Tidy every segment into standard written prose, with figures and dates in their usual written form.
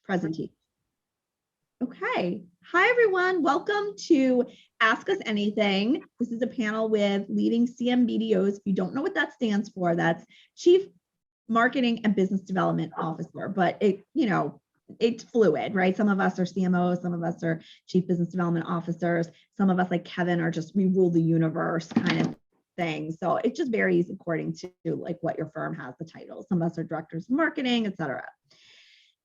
presentation. Okay. Hi, everyone. Welcome to Ask Us Anything. This is a panel with leading CMBDOs. If you don't know what that stands for, that's Chief Marketing and Business Development Officer, but it's fluid, right? Some of us are CMOs, some of us are Chief Business Development Officers. Some of us, like Kevin, are just, we rule the universe kind of thing. So it just varies according to like what your firm has the title. Some of us are directors of marketing, etc.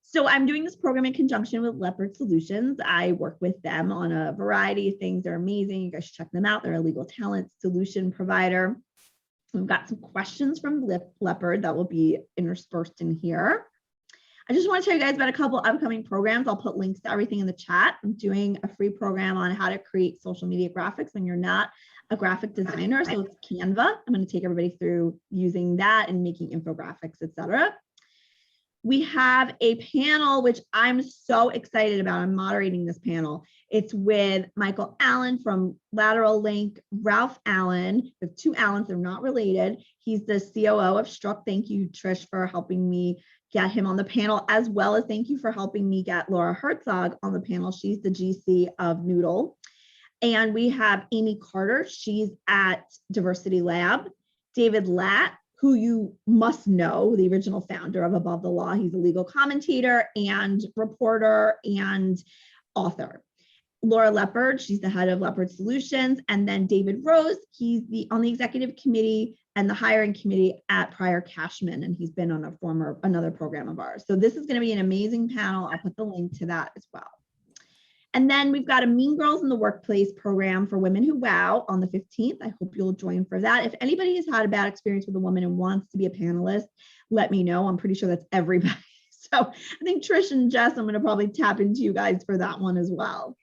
So I'm doing this program in conjunction with Leopard Solutions. I work with them on a variety of things. They're amazing. You guys should check them out. They're a legal talent solution provider. We've got some questions from Leopard that will be interspersed in here. I just want to tell you guys about a couple upcoming programs. I'll put links to everything in the chat. I'm doing a free program on how to create social media graphics when you're not a graphic designer. So it's Canva. I'm going to take everybody through using that and making infographics, etc. We have a panel, which I'm so excited about. I'm moderating this panel. It's with Michael Allen from Lateral Link, Ralph Allen. We have two Allens, they're not related. He's the COO of Struck. Thank you, Trish, for helping me get him on the panel, as well as thank you for helping me get Laura Herzog on the panel. She's the GC of Noodle. And we have Amy Carter. She's at Diversity Lab. David Latt, who you must know, the original founder of Above the Law. He's a legal commentator and reporter and author. Laura Leopard, she's the head of Leopard Solutions. And then David Rose, he's on the executive committee and the hiring committee at Pryor Cashman, and he's been on another program of ours. So this is going to be an amazing panel. I'll put the link to that as well. And then we've got a Mean Girls in the Workplace program for Women Who Wow on the 15th. I hope you'll join for that. If anybody has had a bad experience with a woman and wants to be a panelist, let me know. I'm pretty sure that's everybody. So I think Trish and Jess, I'm going to probably tap into you guys for that one as well.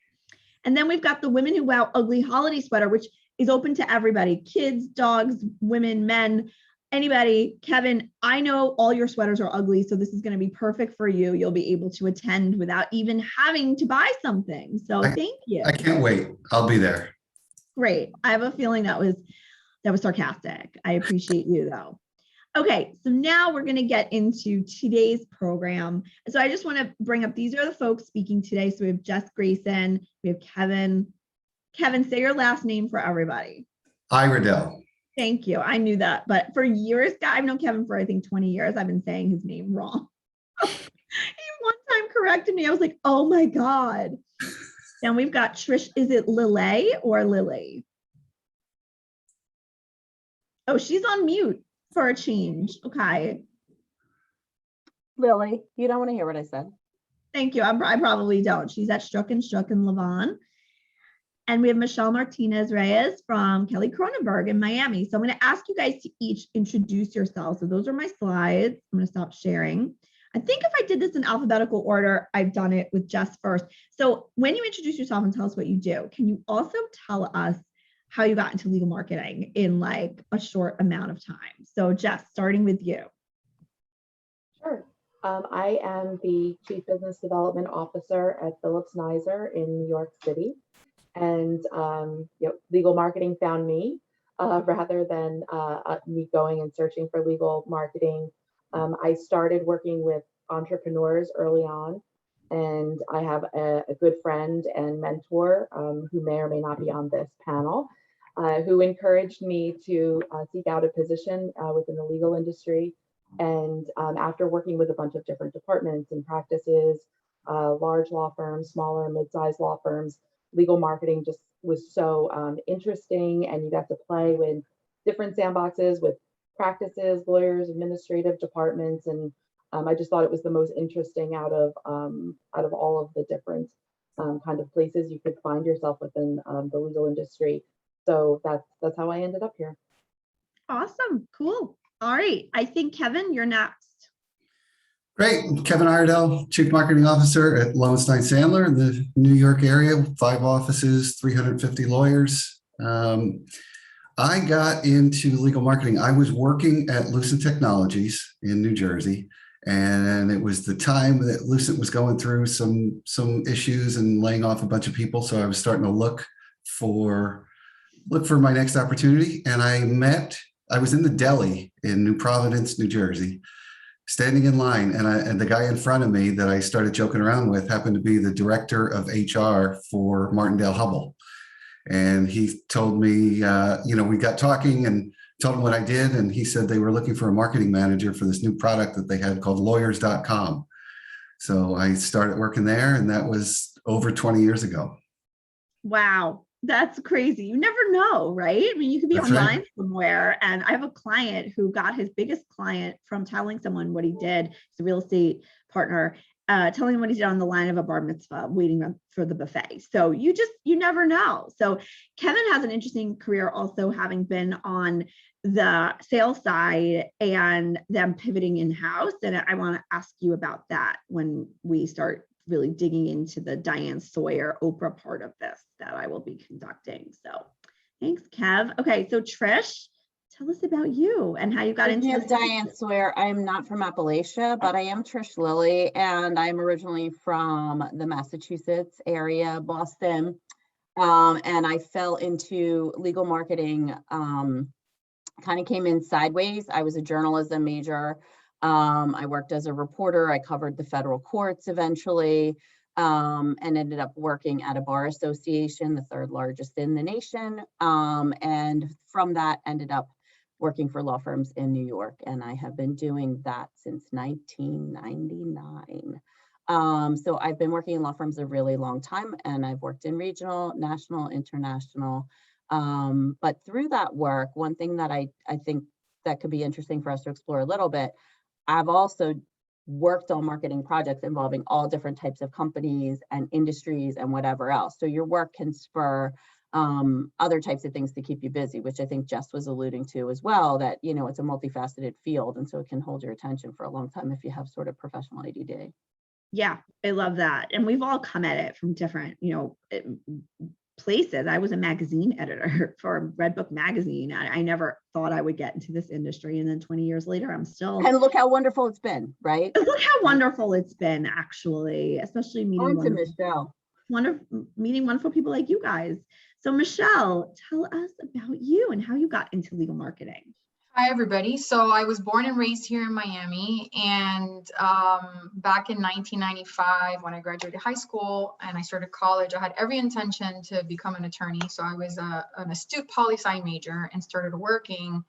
And then we've got the Women Who Wow Ugly Holiday Sweater, which is open to everybody, kids, dogs, women, men, anybody. Kevin, I know all your sweaters are ugly, so this is going to be perfect for you. You'll be able to attend without even having to buy something. So thank you. I can't wait. I'll be there. Great. I have a feeling that was sarcastic. I appreciate you though. Okay, so now we're going to get into today's program. So I just want to bring up, these are the folks speaking today. So we have Jess Grayson, we have Kevin. Kevin, say your last name for everybody. Iredell. Thank you. I knew that, but for years, I've known Kevin for I think 20 years. I've been saying his name wrong. He one time corrected me. I was like, oh my God. Then we've got Trish. Is it Lily or Lily? Oh, she's on mute for a change. Okay. Lily, you don't want to hear what I said. Thank you. I probably don't. She's at Struck and Levon. And we have Michelle Martinez Reyes from Kelly Cronenberg in Miami. So I'm going to ask you guys to each introduce yourselves. So those are my slides. I'm going to stop sharing. I think if I did this in alphabetical order, I've done it with Jess first. So when you introduce yourself and tell us what you do, can you also tell us how you got into legal marketing in like a short amount of time? So Jess, starting with you. Sure. I am the Chief Business Development Officer at Phillips Kniser in New York City. And legal marketing found me rather than me going and searching for legal marketing. I started working with entrepreneurs early on, and I have a good friend and mentor who may or may not be on this panel, who encouraged me to seek out a position within the legal industry. And after working with a bunch of different departments and practices, large law firms, smaller and mid-sized law firms, legal marketing just was so interesting, and you got to play with different sandboxes with practices, lawyers, administrative departments, and I just thought it was the most interesting out of all of the different kind of places you could find yourself within the legal industry. So that's how I ended up here. Awesome, cool. All right, I think Kevin, you're next. Great. Kevin Iredell, Chief Marketing Officer at Lowenstein Sandler in the New York area, 5 offices, 350 lawyers. I got into legal marketing. I was working at Lucent Technologies in New Jersey, and it was the time that Lucent was going through some issues and laying off a bunch of people. So I was starting to look for my next opportunity, and I was in the deli in New Providence, New Jersey, standing in line, and the guy in front of me that I started joking around with happened to be the director of HR for Martindale Hubble. And he told me, we got talking and told him what I did. And he said they were looking for a marketing manager for this new product that they had called lawyers.com. So I started working there, and that was over 20 years ago. Wow. That's crazy. You never know, right? I mean, you could be That's online right. somewhere. And I have a client who got his biggest client from telling someone what he did. He's a real estate partner, telling him what he did on the line of a bar mitzvah, waiting for the buffet. So you never know. So Kevin has an interesting career also, having been on the sales side and them pivoting in-house. And I want to ask you about that when we start really digging into the Diane Sawyer Oprah part of this that I will be conducting. So thanks, Kev. Okay, so Trish, tell us about you and how you got into this. Diane Sawyer. I'm not from Appalachia, but I am Trish Lilly, and I'm originally from the Massachusetts area, Boston. And I fell into legal marketing, kind of came in sideways. I was a journalism major. I worked as a reporter. I covered the federal courts eventually, and ended up working at a bar association, the third largest in the nation. And from that, ended up working for law firms in New York. And I have been doing that since 1999. So I've been working in law firms a really long time, and I've worked in regional, national, international. But through that work, one thing that I think that could be interesting for us to explore a little bit, I've also worked on marketing projects involving all different types of companies and industries and whatever else. So your work can spur other types of things to keep you busy, which I think Jess was alluding to as well, that, it's a multifaceted field. And so it can hold your attention for a long time if you have sort of professional ADD. Yeah, I love that. And we've all come at it from different, places. I was a magazine editor for Redbook magazine. I never thought I would get into this industry. And then 20 years later, I'm still. And look how wonderful it's been, right? Look how wonderful it's been, actually, especially meeting wonderful people like you guys. So Michelle, tell us about you and how you got into legal marketing. Hi, everybody. So I was born and raised here in Miami, and back in 1995, when I graduated high school and I started college, I had every intention to become an attorney. So I was an astute poli-sci major and started working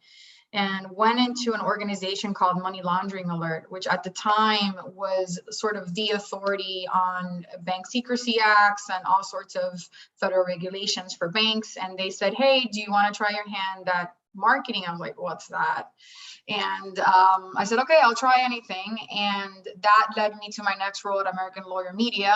and went into an organization called Money Laundering Alert, which at the time was sort of the authority on bank secrecy acts and all sorts of federal regulations for banks. And they said, hey, do you want to try your hand at marketing? I was like, what's that? And I said, okay, I'll try anything. And that led me to my next role at American Lawyer Media.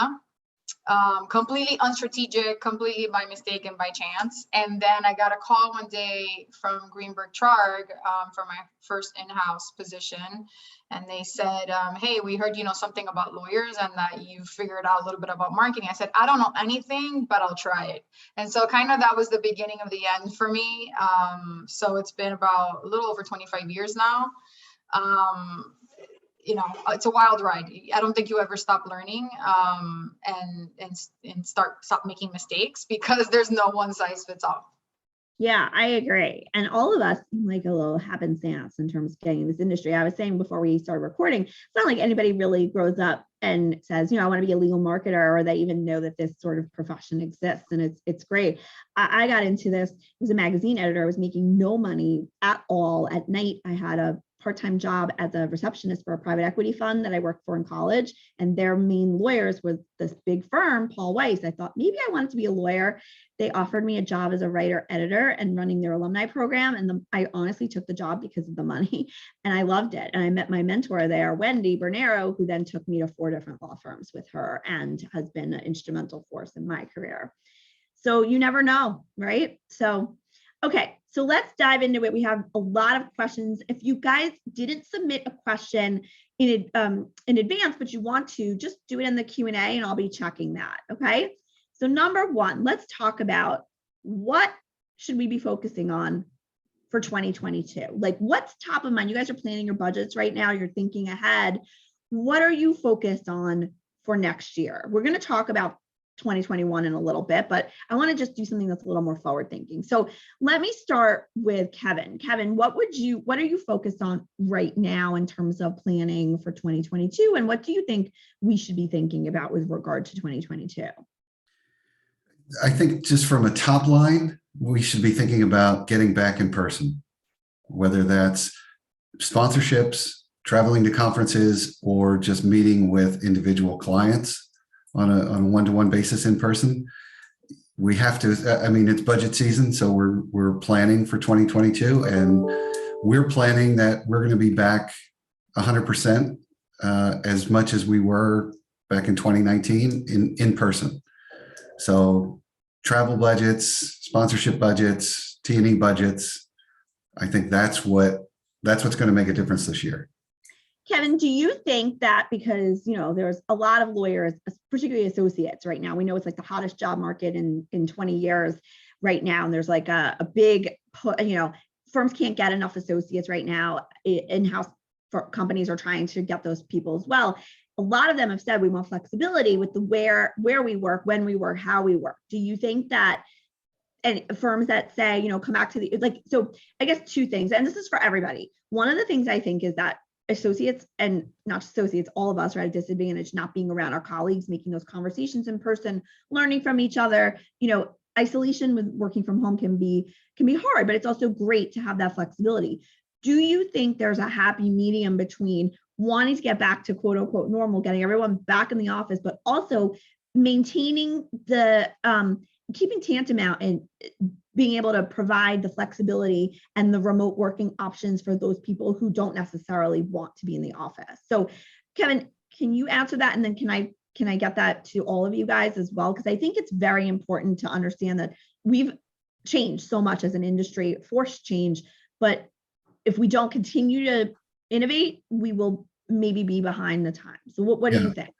Completely unstrategic, completely by mistake and by chance. And then I got a call one day from Greenberg Trarg for my first in-house position. And they said, hey, we heard you know something about lawyers and that you figured out a little bit about marketing. I said, I don't know anything, but I'll try it. And so kind of that was the beginning of the end for me. So it's been about a little over 25 years now. It's a wild ride. I don't think you ever stop learning and stop making mistakes, because there's no one size fits all. Yeah, I agree. And all of us seem like a little happenstance in terms of getting in this industry. I was saying before we started recording, it's not like anybody really grows up and says, I want to be a legal marketer, or they even know that this sort of profession exists. And it's great. I got into this, I was a magazine editor. I was making no money at all. At night, I had a part-time job as a receptionist for a private equity fund that I worked for in college. And their main lawyers was this big firm, Paul Weiss. I thought maybe I wanted to be a lawyer. They offered me a job as a writer editor and running their alumni program. And I honestly took the job because of the money, and I loved it. And I met my mentor there, Wendy Bernero, who then took me to 4 different law firms with her and has been an instrumental force in my career. So you never know, right? So, okay, so let's dive into it. We have a lot of questions. If you guys didn't submit a question in advance, but you want to, just do it in the Q&A and I'll be checking that, okay? So number one, let's talk about what should we be focusing on for 2022? Like, what's top of mind? You guys are planning your budgets right now. You're thinking ahead. What are you focused on for next year? We're going to talk about 2021 in a little bit, but I want to just do something that's a little more forward thinking. So let me start with Kevin. Kevin, what are you focused on right now in terms of planning for 2022? And what do you think we should be thinking about with regard to 2022? I think just from a top line, we should be thinking about getting back in person, whether that's sponsorships, traveling to conferences, or just meeting with individual clients on a one-to-one basis in person. We have to, I mean, it's budget season, so we're planning for 2022, and we're planning that we're going to be back 100% as much as we were back in 2019 in person. So travel budgets, sponsorship budgets, T&E budgets, I think that's what's going to make a difference this year. Kevin, do you think that because, there's a lot of lawyers, particularly associates right now, we know it's like the hottest job market in 20 years right now. And there's like a big, firms can't get enough associates right now. In-house companies are trying to get those people as well. A lot of them have said we want flexibility with the where we work, when we work, how we work. Do you think that, and firms that say, come back to the, so I guess two things, and this is for everybody. One of the things I think is that associates, and not just associates, all of us are at a disadvantage not being around our colleagues, making those conversations in person, learning from each other. Isolation with working from home can be hard, but it's also great to have that flexibility. Do you think there's a happy medium between wanting to get back to quote unquote normal, getting everyone back in the office, but also maintaining the keeping tantamount and being able to provide the flexibility and the remote working options for those people who don't necessarily want to be in the office? So Kevin, can you answer that? And then can I get that to all of you guys as well? Because I think it's very important to understand that we've changed so much as an industry, forced change, but if we don't continue to innovate, we will maybe be behind the times. So what do you think?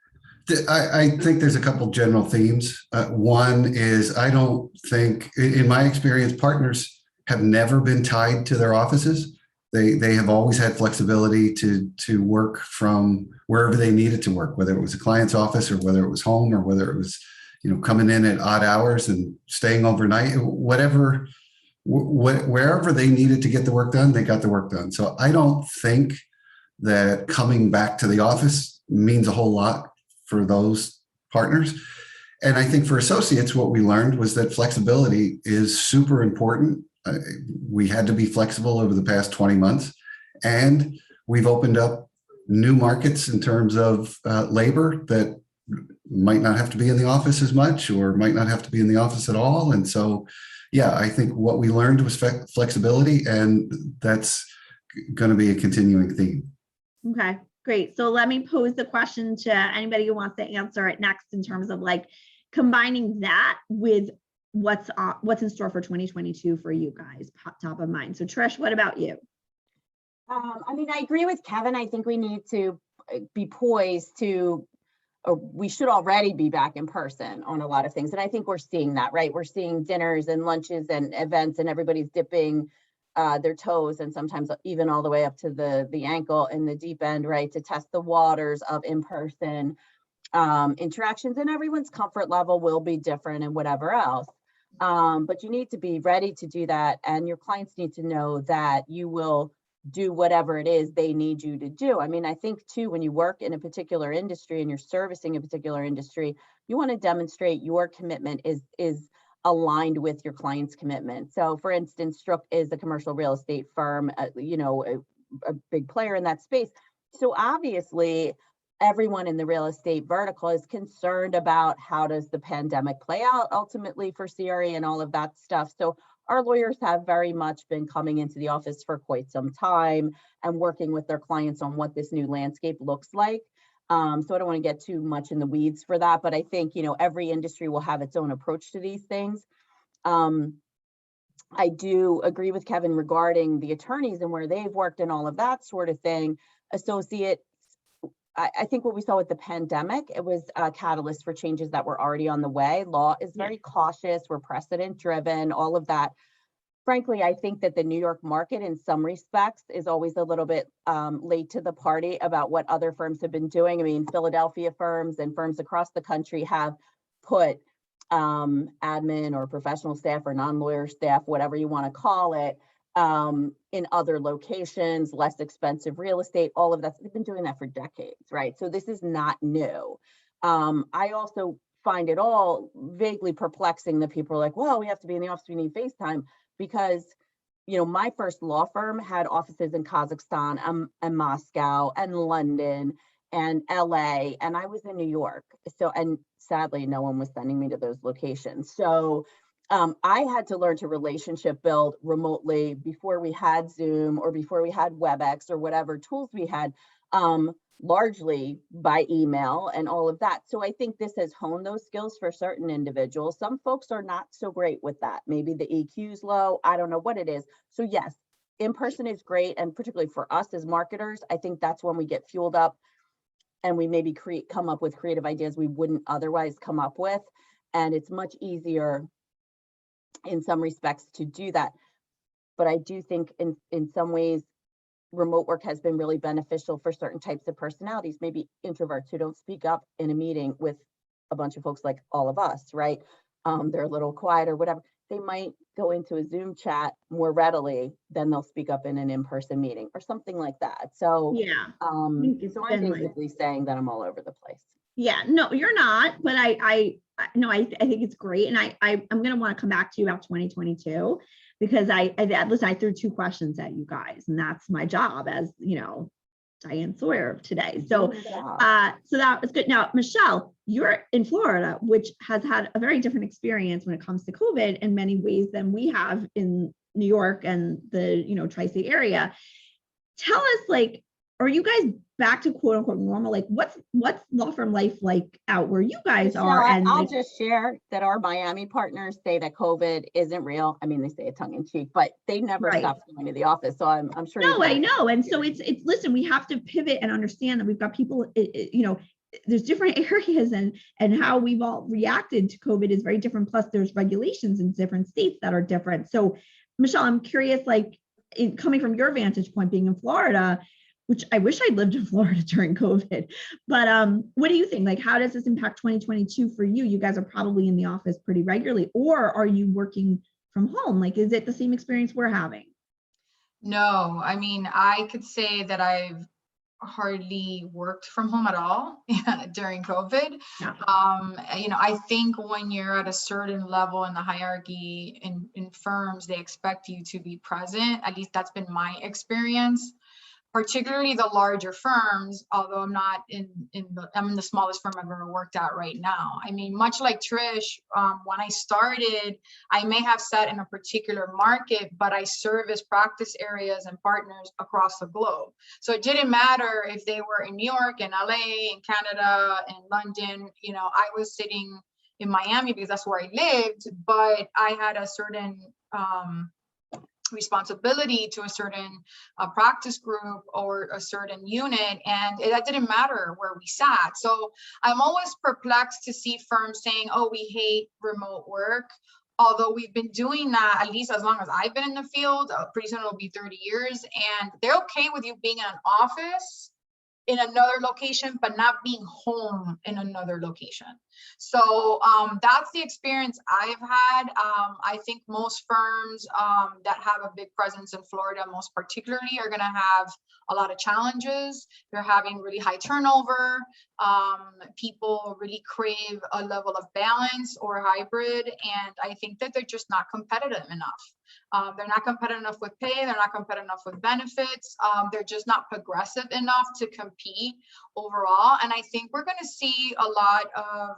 I think there's a couple general themes. One is, I don't think, in my experience, partners have never been tied to their offices. They have always had flexibility to work from wherever they needed to work, whether it was a client's office or whether it was home or whether it was, coming in at odd hours and staying overnight, wherever they needed to get the work done, they got the work done. So I don't think that coming back to the office means a whole lot for those partners. And I think for associates, what we learned was that flexibility is super important. We had to be flexible over the past 20 months, and we've opened up new markets in terms of labor that might not have to be in the office as much or might not have to be in the office at all. And so, yeah, I think what we learned was flexibility, and that's going to be a continuing theme. Okay. Great. So let me pose the question to anybody who wants to answer it next in terms of combining that with what's in store for 2022 for you guys, top of mind. So Trish, what about you? I agree with Kevin. I think we need to be poised to, or we should already be back in person on a lot of things. And I think we're seeing that, right? We're seeing dinners and lunches and events, and everybody's dipping their toes and sometimes even all the way up to the ankle in the deep end, right, to test the waters of in-person interactions, and everyone's comfort level will be different and whatever else. But you need to be ready to do that, and your clients need to know that you will do whatever it is they need you to do. I think too, when you work in a particular industry and you're servicing a particular industry, you want to demonstrate your commitment is aligned with your client's commitment. So for instance, Strzok is a commercial real estate firm, a big player in that space. So obviously everyone in the real estate vertical is concerned about how does the pandemic play out ultimately for CRE and all of that stuff. So our lawyers have very much been coming into the office for quite some time and working with their clients on what this new landscape looks like. So I don't want to get too much in the weeds for that, but I think, every industry will have its own approach to these things. I do agree with Kevin regarding the attorneys and where they've worked and all of that sort of thing. Associate, I think what we saw with the pandemic, it was a catalyst for changes that were already on the way. Law is very cautious, we're precedent driven, all of that. Frankly, I think that the New York market in some respects is always a little bit late to the party about what other firms have been doing. Philadelphia firms and firms across the country have put admin or professional staff or non-lawyer staff, whatever you want to call it, in other locations, less expensive real estate, all of that. They've been doing that for decades, right? So this is not new. I also find it all vaguely perplexing that people are like, well, we have to be in the office, we need FaceTime, because, you know, my first law firm had offices in Kazakhstan and Moscow and London and LA, and I was in New York. So, and sadly, no one was sending me to those locations. So I had to learn to relationship build remotely before we had Zoom or before we had WebEx or whatever tools we had, largely by email and all of that. So I think this has honed those skills for certain individuals. Some folks are not so great with that. Maybe the EQ is low. I don't know what it is. So yes, in person is great. And particularly for us as marketers, I think that's when we get fueled up and we maybe come up with creative ideas we wouldn't otherwise come up with. And it's much easier in some respects to do that. But I do think in some ways, remote work has been really beneficial for certain types of personalities, maybe introverts who don't speak up in a meeting with a bunch of folks like all of us, right? They're a little quiet or whatever. They might go into a Zoom chat more readily than they'll speak up in an in-person meeting or something like that. So, Yeah. so I'm basically saying that I'm all over the place. Yeah, no, you're not, but I think it's great. And I'm going to want to come back to you about 2022 because listen, I threw 2 questions at you guys, and that's my job as, you know, Diane Sawyer today. So, so that was good. Now, Michelle, you're in Florida, which has had a very different experience when it comes to COVID in many ways than we have in New York and the, you know, tri-state area. Tell us, like, are you guys back to quote unquote normal? Like what's law firm life like out where you guys are? And I'll just share that our Miami partners say that COVID isn't real. I mean, they say it tongue in cheek, but they never stopped going to the office. So I'm sure. No, I know. And so it's listen, we have to pivot and understand that we've got people, you know, there's different areas and how we've all reacted to COVID is very different. Plus there's regulations in different states that are different. So Michelle, I'm curious, like coming from your vantage point, being in Florida, which I wish I lived in Florida during COVID, but what do you think? Like, how does this impact 2022 for you? You guys are probably in the office pretty regularly, or are you working from home? Like, is it the same experience we're having? No, I mean, I could say that I've hardly worked from home at all during COVID. Yeah. You know, I think when you're at a certain level in the hierarchy in firms, they expect you to be present. At least that's been my experience. Particularly the larger firms, although I'm in the smallest firm I've ever worked at right now. I mean, much like Trish, when I started, I may have sat in a particular market, but I service practice areas and partners across the globe. So it didn't matter if they were in New York, in LA, in Canada, in London. You know, I was sitting in Miami because that's where I lived, but I had a certain responsibility to a certain practice group or a certain unit, and that didn't matter where we sat. So I'm always perplexed to see firms saying, oh, we hate remote work, although we've been doing that at least as long as I've been in the field. Pretty soon it'll be 30 years, and they're okay with you being in an office in another location, but not being home in another location. So that's the experience I've had. I think most firms that have a big presence in Florida, most particularly, are gonna have a lot of challenges. They're having really high turnover. People really crave a level of balance or hybrid. And I think that they're just not competitive enough. They're not competitive enough with pay. They're not competitive enough with benefits. They're just not progressive enough to compete overall. And I think we're going to see a lot of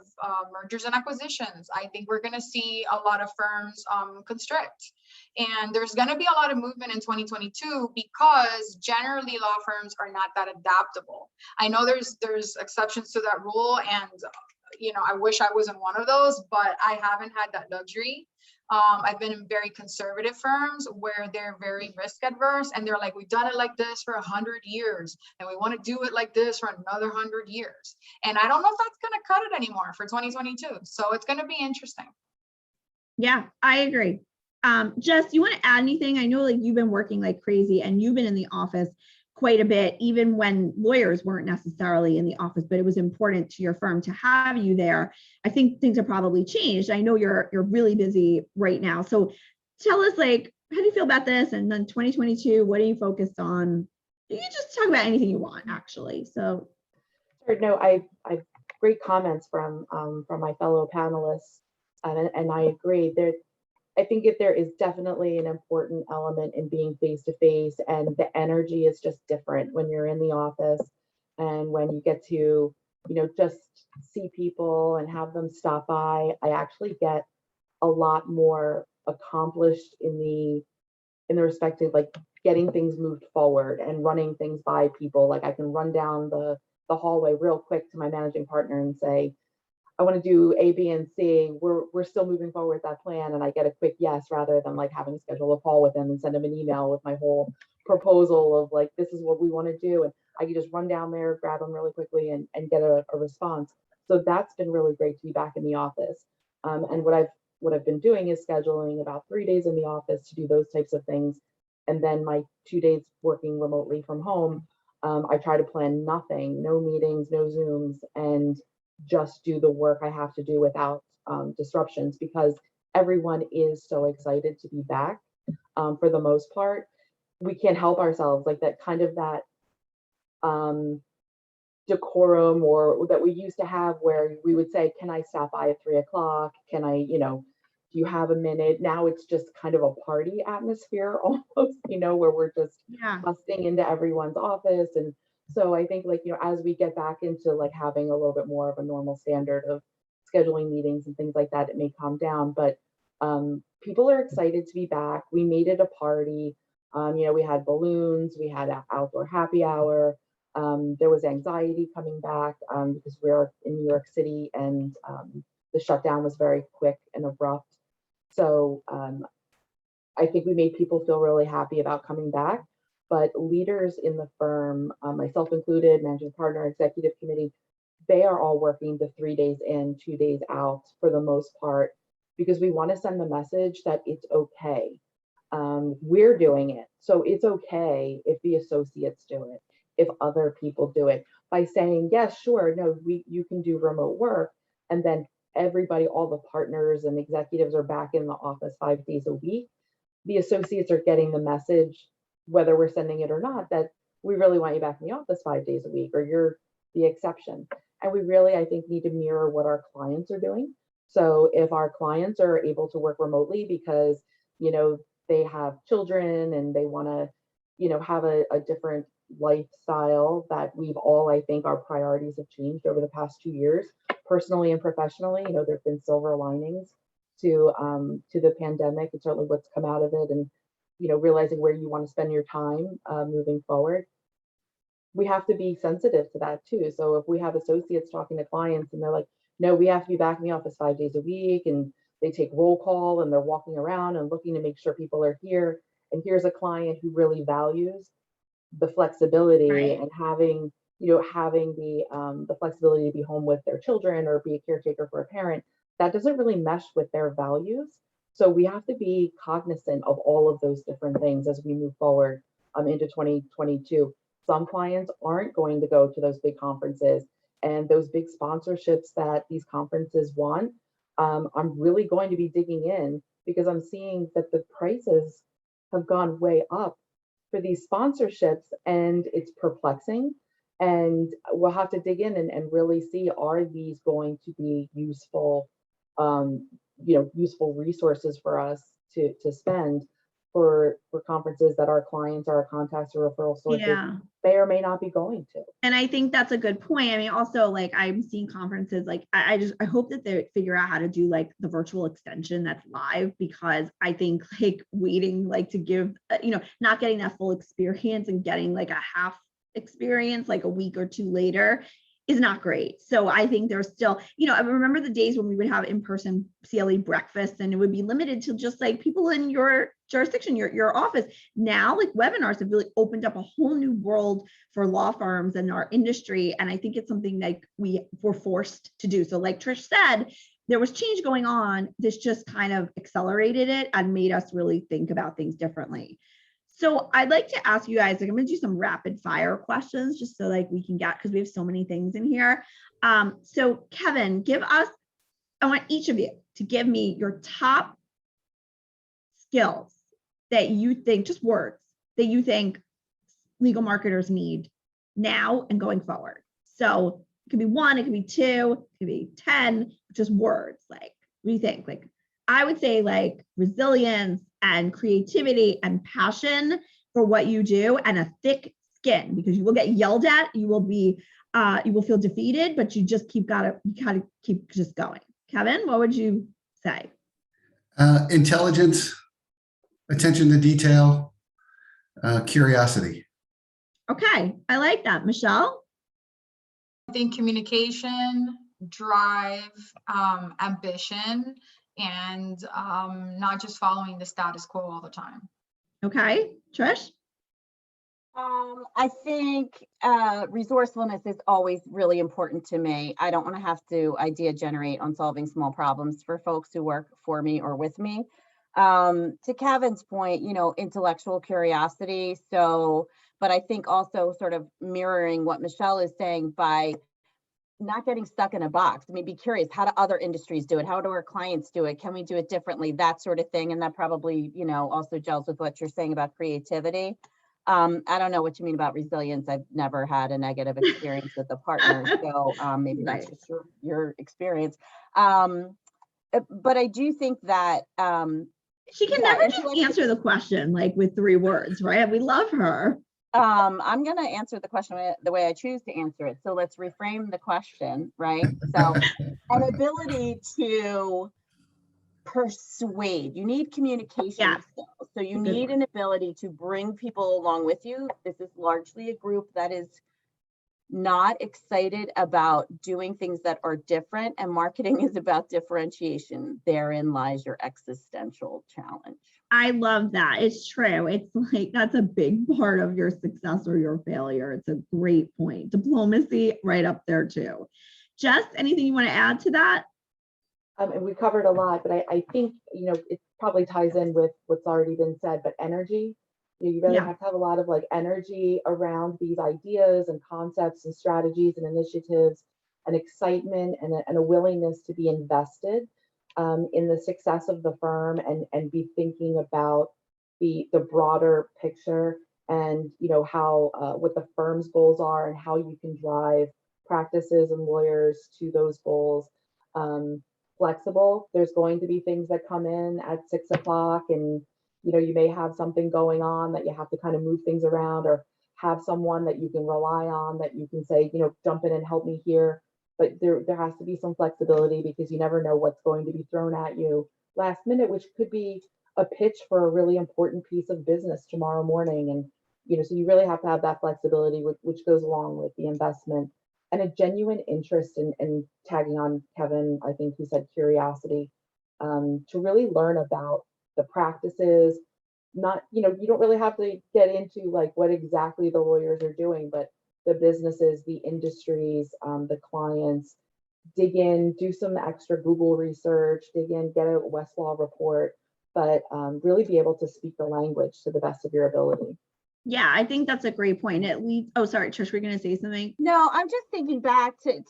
mergers and acquisitions. I think we're going to see a lot of firms constrict. And there's going to be a lot of movement in 2022 because generally law firms are not that adaptable. I know there's exceptions to that rule, and you know, I wish I wasn't one of those, but I haven't had that luxury. I've been in very conservative firms where they're very risk adverse, and they're like, we've done it like this for 100 years, and we want to do it like this for another 100 years. And I don't know if that's going to cut it anymore for 2022. So it's going to be interesting. Yeah, I agree. Jess, you want to add anything? I know like you've been working like crazy and you've been in the office quite a bit, even when lawyers weren't necessarily in the office, but it was important to your firm to have you there. I think things have probably changed. I know you're really busy right now. So tell us, like, how do you feel about this? And then 2022, what are you focused on? You can just talk about anything you want, actually. So Sure. No, I've great comments from my fellow panelists, and I agree. I think if there is definitely an important element in being face to face, and the energy is just different when you're in the office and when you get to, just see people and have them stop by. I actually get a lot more accomplished in the respective, like, getting things moved forward and running things by people. Like, I can run down the hallway real quick to my managing partner and say, I want to do A, B, and C. We're still moving forward with that plan, and I get a quick yes, rather than like having to schedule a call with them and send them an email with my whole proposal of like, this is what we want to do, and I can just run down there, grab them really quickly, and get a response. So that's been really great to be back in the office. And what I've been doing is scheduling about 3 days in the office to do those types of things, and then my 2 days working remotely from home. I try to plan nothing, no meetings, no Zooms, and just do the work I have to do without disruptions, because everyone is so excited to be back. For the most part, we can't help ourselves, like that kind of that decorum or that we used to have, where we would say, can I stop by at 3 o'clock? Can I, do you have a minute? Now it's just kind of a party atmosphere almost, where we're just busting into everyone's office. And so I think, like, as we get back into like having a little bit more of a normal standard of scheduling meetings and things like that, it may calm down. But people are excited to be back. We made it a party. We had balloons, we had an outdoor happy hour. There was anxiety coming back because we're in New York City, and the shutdown was very quick and abrupt. So I think we made people feel really happy about coming back. But leaders in the firm, myself included, managing partner, executive committee, they are all working the 3 days in, 2 days out for the most part, because we want to send the message that it's okay. We're doing it, so it's okay if the associates do it, if other people do it, by saying, yes, sure, no, you can do remote work. And then everybody, all the partners and executives are back in the office 5 days a week. The associates are getting the message, whether we're sending it or not, that we really want you back in the office 5 days a week, or you're the exception. And we really, I think, need to mirror what our clients are doing. So if our clients are able to work remotely because, they have children and they want to, have a different lifestyle, that we've all, I think our priorities have changed over the past 2 years, personally and professionally. There've been silver linings to the pandemic, and certainly what's come out of it, and realizing where you want to spend your time moving forward. We have to be sensitive to that too. So if we have associates talking to clients and they're like, no, we have to be back in the office 5 days a week, and they take roll call and they're walking around and looking to make sure people are here, and here's a client who really values the flexibility, Right. and having the flexibility to be home with their children or be a caretaker for a parent, that doesn't really mesh with their values. So we have to be cognizant of all of those different things as we move forward into 2022. Some clients aren't going to go to those big conferences and those big sponsorships that these conferences want. I'm really going to be digging in, because I'm seeing that the prices have gone way up for these sponsorships, and it's perplexing. And we'll have to dig in and really see, are these going to be useful, useful resources for us to spend for conferences that our clients, our contacts, or referral sources may or may not be going to. And I think that's a good point. I mean, also, like, I'm seeing conferences, like, I hope that they figure out how to do like the virtual extension that's live, because I think like waiting, like, to give, not getting that full experience and getting like a half experience like a week or two later is not great. So I think there's still, I remember the days when we would have in-person CLE breakfasts, and it would be limited to just like people in your jurisdiction, your office. Now, like, webinars have really opened up a whole new world for law firms and our industry. And I think it's something like we were forced to do. So like Trish said, there was change going on. This just kind of accelerated it and made us really think about things differently. So I'd like to ask you guys, like, I'm gonna do some rapid fire questions just so like we can get, because we have so many things in here. So Kevin, I want each of you to give me your top skills that you think, just words that you think legal marketers need now and going forward. So it could be 1, it could be 2, it could be 10, just words. Like, what do you think? Like, I would say like resilience and creativity and passion for what you do, and a thick skin, because you will get yelled at, you will feel defeated, but you just gotta keep just going. Kevin, what would you say? Intelligence, attention to detail, curiosity. Okay, I like that. Michelle? I think communication, drive, ambition, and not just following the status quo all the time. Okay, Trish? I think resourcefulness is always really important to me. I don't want to have to idea generate on solving small problems for folks who work for me or with me. To Kevin's point, intellectual curiosity. So, but I think also sort of mirroring what Michelle is saying by not getting stuck in a box. I mean, be curious, how do other industries do it? How do our clients do it? Can we do it differently? That sort of thing. And that probably, also gels with what you're saying about creativity. I don't know what you mean about resilience. I've never had a negative experience with a partner. So maybe that's just your experience. But I do think that she can never just answer the question like with 3 words, right? We love her. I'm going to answer the question the way I choose to answer it. So let's reframe the question, right? So an ability to persuade. You need communication skills. So you need an ability to bring people along with you. This is largely a group that is not excited about doing things that are different, and marketing is about differentiation. Therein lies your existential challenge. I love that. It's true. It's like, that's a big part of your success or your failure. It's a great point. Diplomacy right up there too. Jess, anything you want to add to that? And we covered a lot, but I think, it probably ties in with what's already been said, but energy. You really have to have a lot of like energy around these ideas and concepts and strategies and initiatives, and excitement and a willingness to be invested in the success of the firm, and be thinking about the broader picture, and how what the firm's goals are and how you can drive practices and lawyers to those goals. Flexible. There's going to be things that come in at 6 o'clock, and you may have something going on that you have to kind of move things around, or have someone that you can rely on that you can say, jump in and help me here. But there has to be some flexibility, because you never know what's going to be thrown at you last minute, which could be a pitch for a really important piece of business tomorrow morning. And, so you really have to have that flexibility, which goes along with the investment, and a genuine interest in tagging on Kevin, I think he said curiosity, to really learn about the practices. Not, you don't really have to get into like what exactly the lawyers are doing, but the businesses, the industries, the clients. Dig in, do some extra Google research, dig in, get a Westlaw report, but really be able to speak the language to the best of your ability. Yeah, I think that's a great point. It leads. Oh, sorry, Trish, we're going to say something. No, I'm just thinking back to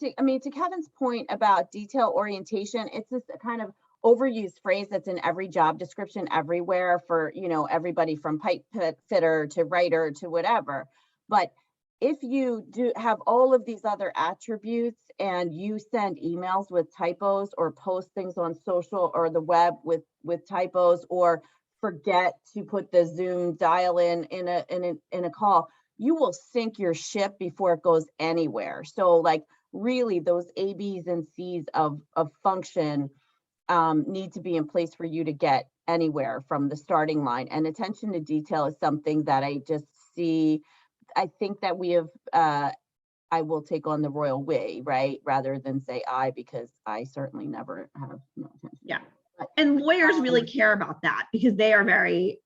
Kevin's point about detail orientation. It's this kind of overused phrase that's in every job description everywhere for, everybody from pipe fitter to writer to whatever. But if you do have all of these other attributes, and you send emails with typos, or post things on social or the web with typos, or forget to put the Zoom dial in a call, you will sink your ship before it goes anywhere. So like really those A, B's and C's of function need to be in place for you to get anywhere from the starting line. And attention to detail is something that I just see. I think that we have, I will take on the royal we, right? Rather than say I, because I certainly never have no attention. Yeah. And lawyers really care about that, because they are very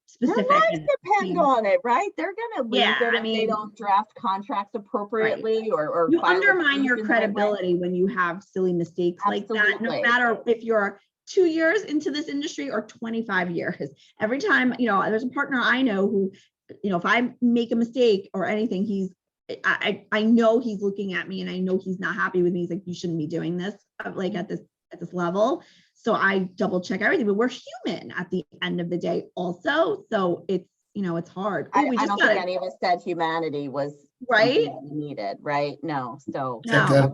specific. Their lives depend on it, right? They're going to lose it if they don't draft contracts appropriately, or you undermine your credibility when you have silly mistakes like that. No matter if you're 2 years into this industry or 25 years. Every time, there's a partner I know who, if I make a mistake or anything, I know he's looking at me and I know he's not happy with me. He's like, you shouldn't be doing this like at this level. So I double check everything, but we're human at the end of the day also. So it's, it's hard. I don't think any of us said humanity was right something that we needed, right? No. So no,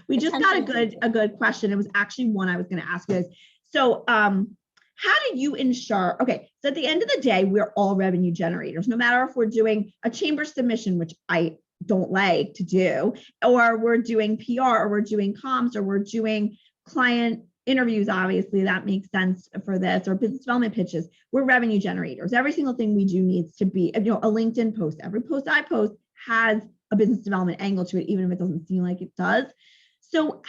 we just got a good question. It was actually one I was going to ask you guys. So, how do you ensure, okay, so at the end of the day, we're all revenue generators, no matter if we're doing a chamber submission, which I don't like to do, or we're doing PR, or we're doing comms, or we're doing client interviews, obviously that makes sense for this, or business development pitches. We're revenue generators. Every single thing we do needs to be, a LinkedIn post. Every post I post has a business development angle to it, even if it doesn't seem like it does. So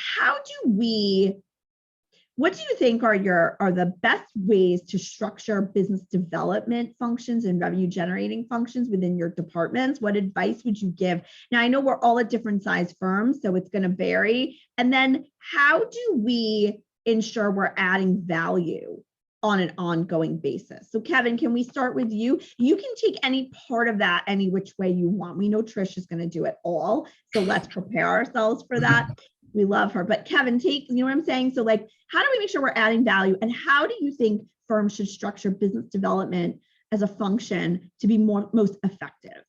what do you think are the best ways to structure business development functions and revenue generating functions within your departments? What advice would you give? Now, I know we're all at different size firms, so it's going to vary. And then how do we ensure we're adding value on an ongoing basis? So Kevin, can we start with you? You can take any part of that any which way you want. We know Trish is going to do it all. So let's prepare ourselves for that. We love her, but Kevin, you know what I'm saying? So like, how do we make sure we're adding value, and how do you think firms should structure business development as a function to be most effective?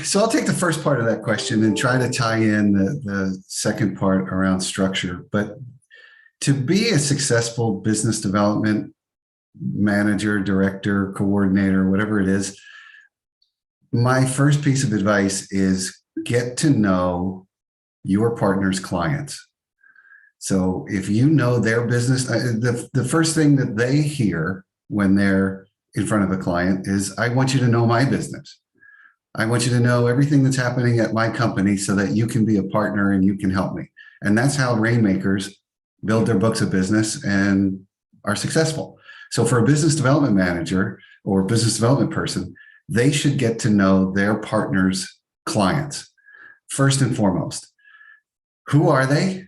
So I'll take the first part of that question and try to tie in the second part around structure. But to be a successful business development manager, director, coordinator, whatever it is, my first piece of advice is get to know your partner's clients. So if you know their business, the first thing that they hear when they're in front of a client is, I want you to know my business. I want you to know everything that's happening at my company so that you can be a partner and you can help me. And that's how rainmakers build their books of business and are successful. So for a business development manager or business development person, they should get to know their partner's clients first and foremost. Who are they?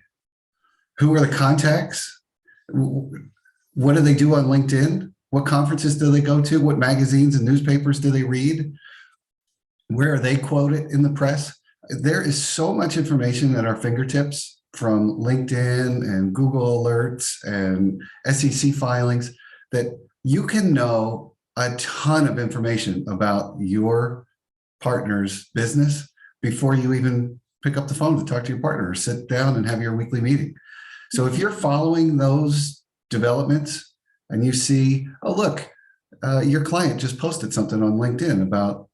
Who are the contacts? What do they do on LinkedIn? What conferences do they go to? What magazines and newspapers do they read? Where are they quoted in the press? There is so much information at our fingertips from LinkedIn and Google alerts and SEC filings that you can know a ton of information about your partner's business before you even pick up the phone to talk to your partner or sit down and have your weekly meeting. So if you're following those developments and you see, oh, look, your client just posted something on LinkedIn about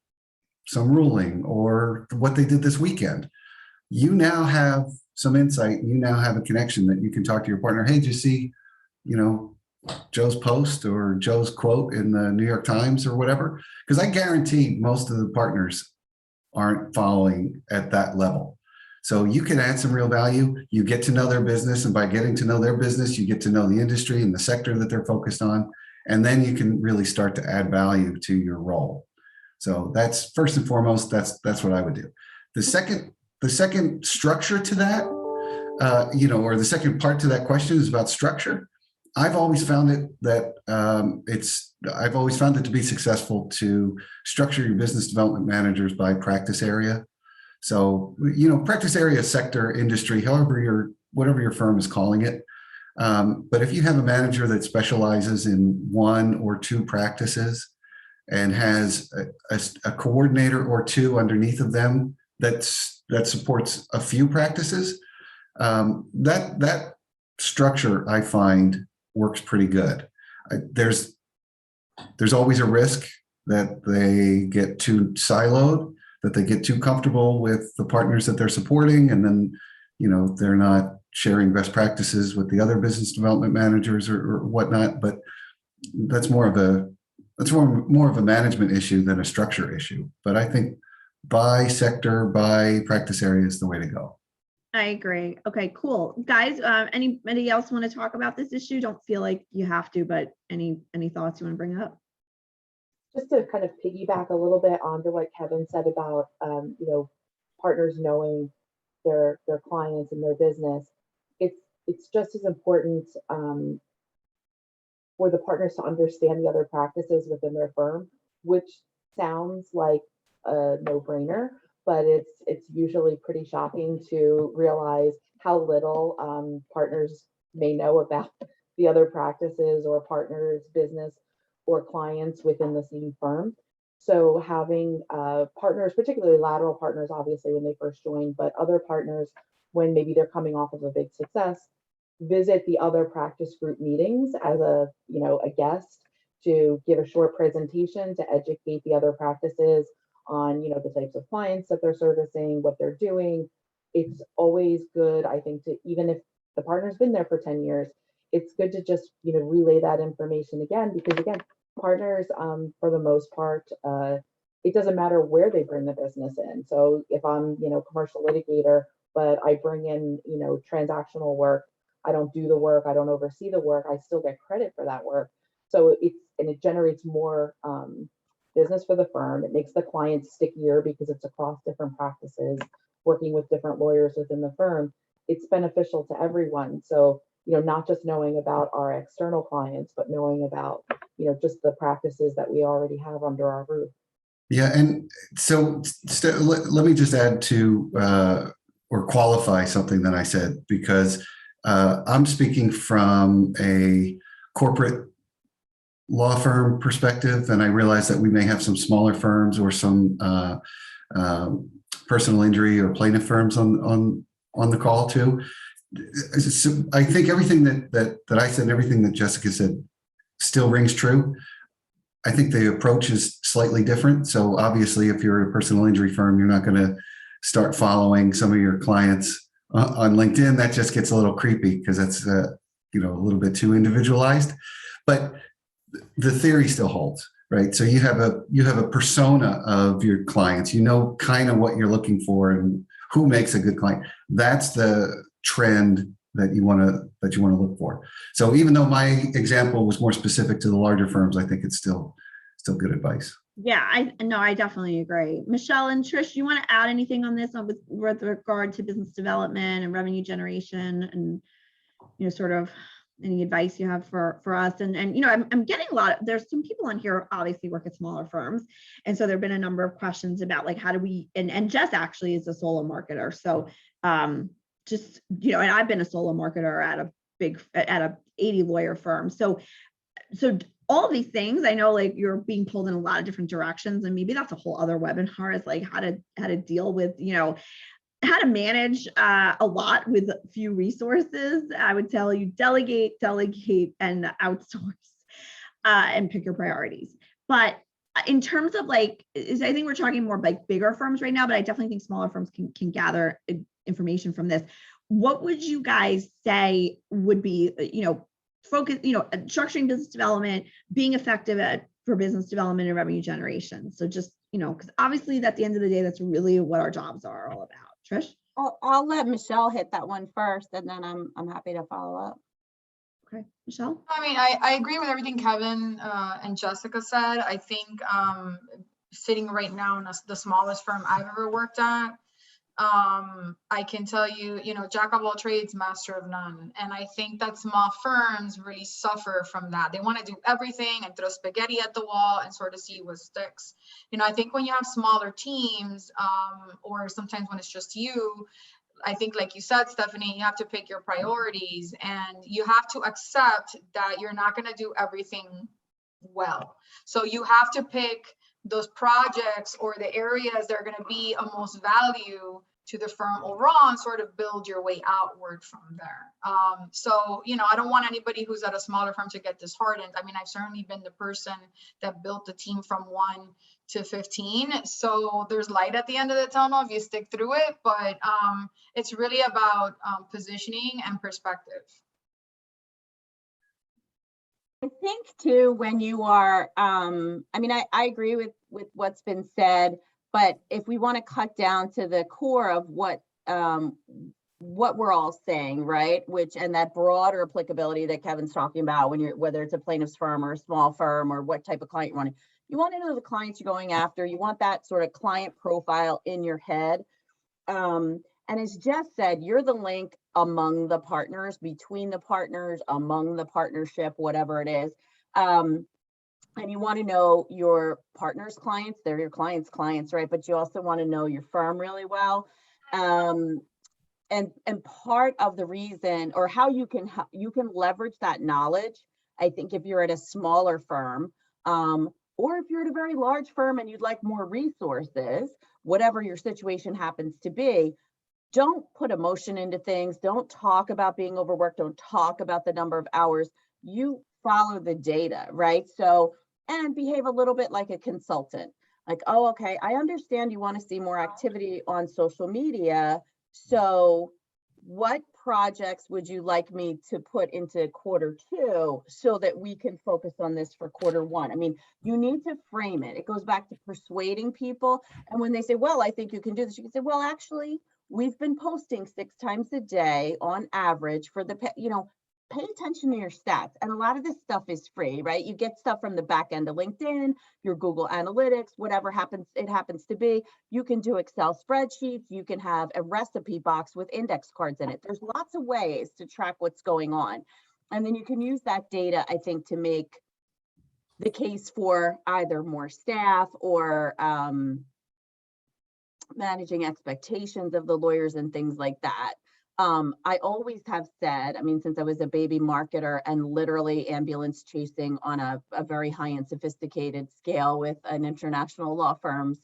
some ruling or what they did this weekend, you now have some insight. You now have a connection that you can talk to your partner. Hey, did you see, Joe's post or Joe's quote in the New York Times or whatever? Because I guarantee most of the partners aren't following at that level. So you can add some real value. You get to know their business, and by getting to know their business, you get to know the industry and the sector that they're focused on. And then you can really start to add value to your role. So that's first and foremost, that's what I would do. The second structure to that, or the second part to that question is about structure. I've always found it that I've always found it to be successful to structure your business development managers by practice area. So, practice area, sector, industry, whatever your firm is calling it. But if you have a manager that specializes in one or two practices and has a coordinator or two underneath of them that supports a few practices, that structure I find works pretty good. There's always a risk that they get too siloed, that they get too comfortable with the partners that they're supporting, and then they're not sharing best practices with the other business development managers or whatnot. But that's more of a management issue than a structure issue. But I think by sector, by practice area is the way to go. I agree. Okay, cool. Guys, anybody else want to talk about this issue? Don't feel like you have to, but any thoughts you want to bring up? Just to kind of piggyback a little bit onto what Kevin said about, partners knowing their clients and their business. it's just as important for the partners to understand the other practices within their firm, which sounds like a no-brainer, but it's usually pretty shocking to realize how little partners may know about the other practices or partners' business or clients within the same firm. So having partners, particularly lateral partners, obviously when they first join, but other partners when maybe they're coming off of a big success, visit the other practice group meetings as a guest to give a short presentation to educate the other practices on the types of clients that they're servicing, what they're doing. It's always good, I think, to, even if the partner's been there for 10 years, it's good to just relay that information again, because again, partners for the most part, it doesn't matter where they bring the business in. So if I'm commercial litigator, but I bring in transactional work, I don't do the work, I don't oversee the work, I still get credit for that work. So it generates more business for the firm. It makes the clients stickier because it's across different practices, working with different lawyers within the firm. It's beneficial to everyone. So not just knowing about our external clients, but knowing about just the practices that we already have under our roof. Yeah, and so let me just add to or qualify something that I said, because I'm speaking from a corporate law firm perspective, and I realize that we may have some smaller firms or some personal injury or plaintiff firms on the call too. So I think everything that I said, everything that Jessica said, still rings true. I think the approach is slightly different. So obviously, if you're a personal injury firm, you're not going to start following some of your clients on LinkedIn. That just gets a little creepy because that's a little bit too individualized. But the theory still holds, right? So you have a persona of your clients. You know kind of what you're looking for and who makes a good client. That's the trend that you want to look for. So even though my example was more specific to the larger firms, I think it's still good advice. Yeah, I definitely agree. Michelle and Trish, you want to add anything on this with regard to business development and revenue generation, and sort of any advice you have for us? And I'm getting there's some people on here who obviously work at smaller firms, and so there've been a number of questions about like how do we, and Jess actually is a solo marketer, so just and I've been a solo marketer at a 80 lawyer firm, so all these things, I know like you're being pulled in a lot of different directions, and maybe that's a whole other webinar, is like how to deal with how to manage a lot with few resources. I would tell you delegate, and outsource, and pick your priorities. But in terms of I think we're talking more like bigger firms right now, but I definitely think smaller firms can gather information from this. What would you guys say would be, focus, structuring business development, being effective for business development and revenue generation? So just, because obviously at the end of the day, that's really what our jobs are all about. Trish? I'll let Michelle hit that one first, and then I'm happy to follow up. Okay, Michelle? I mean, I agree with everything Kevin and Jessica said. I think sitting right now in the smallest firm I've ever worked at, I can tell you, jack of all trades, master of none. And I think that small firms really suffer from that. They want to do everything and throw spaghetti at the wall and sort of see what sticks. I think when you have smaller teams, or sometimes when it's just you, I think, like you said, Stephanie, you have to pick your priorities, and you have to accept that you're not going to do everything well. So you have to pick those projects or the areas that are going to be of most value to the firm overall, and sort of build your way outward from there. So, I don't want anybody who's at a smaller firm to get disheartened. I mean, I've certainly been the person that built the team from 1 to 15. So there's light at the end of the tunnel if you stick through it, but it's really about positioning and perspective. I think too, when you are, I mean, I agree with what's been said, but if we want to cut down to the core of what we're all saying, right? And that broader applicability that Kevin's talking about, whether it's a plaintiff's firm or a small firm, or what type of client you want to know the clients you're going after. You want that sort of client profile in your head. And as Jess said, you're the link among the partners, between the partners, among the partnership, whatever it is. And you want to know your partner's clients, they're your clients' clients, right? But you also want to know your firm really well. And part of the reason, or how you can leverage that knowledge, I think if you're at a smaller firm, or if you're at a very large firm and you'd like more resources, whatever your situation happens to be, don't put emotion into things. Don't talk about being overworked. Don't talk about the number of hours. You follow the data, right? So, and behave a little bit like a consultant. Like, oh, okay, I understand you want to see more activity on social media. So what projects would you like me to put into Q2 so that we can focus on this for Q1? I mean, you need to frame it. It goes back to persuading people. And when they say, well, I think you can do this, you can say, well, actually, we've been posting 6 times a day on average for the, pay attention to your stats. And a lot of this stuff is free, right? You get stuff from the back end of LinkedIn, your Google Analytics, whatever it happens to be. You can do Excel spreadsheets. You can have a recipe box with index cards in it. There's lots of ways to track what's going on. And then you can use that data, I think, to make the case for either more staff or managing expectations of the lawyers and things like that. I always have said, I mean, since I was a baby marketer and literally ambulance chasing on a very high and sophisticated scale with an international law firm's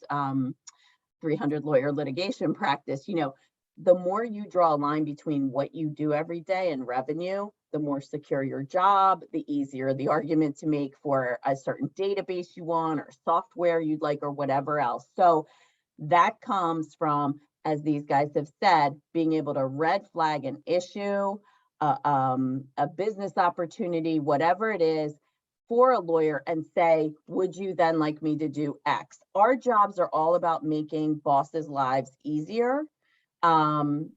300 lawyer litigation practice, the more you draw a line between what you do every day and revenue, the more secure your job, the easier the argument to make for a certain database you want or software you'd like or whatever else. So that comes from, as these guys have said, being able to red flag an issue, a business opportunity, whatever it is, for a lawyer and say, would you then like me to do X? Our jobs are all about making bosses' lives easier. And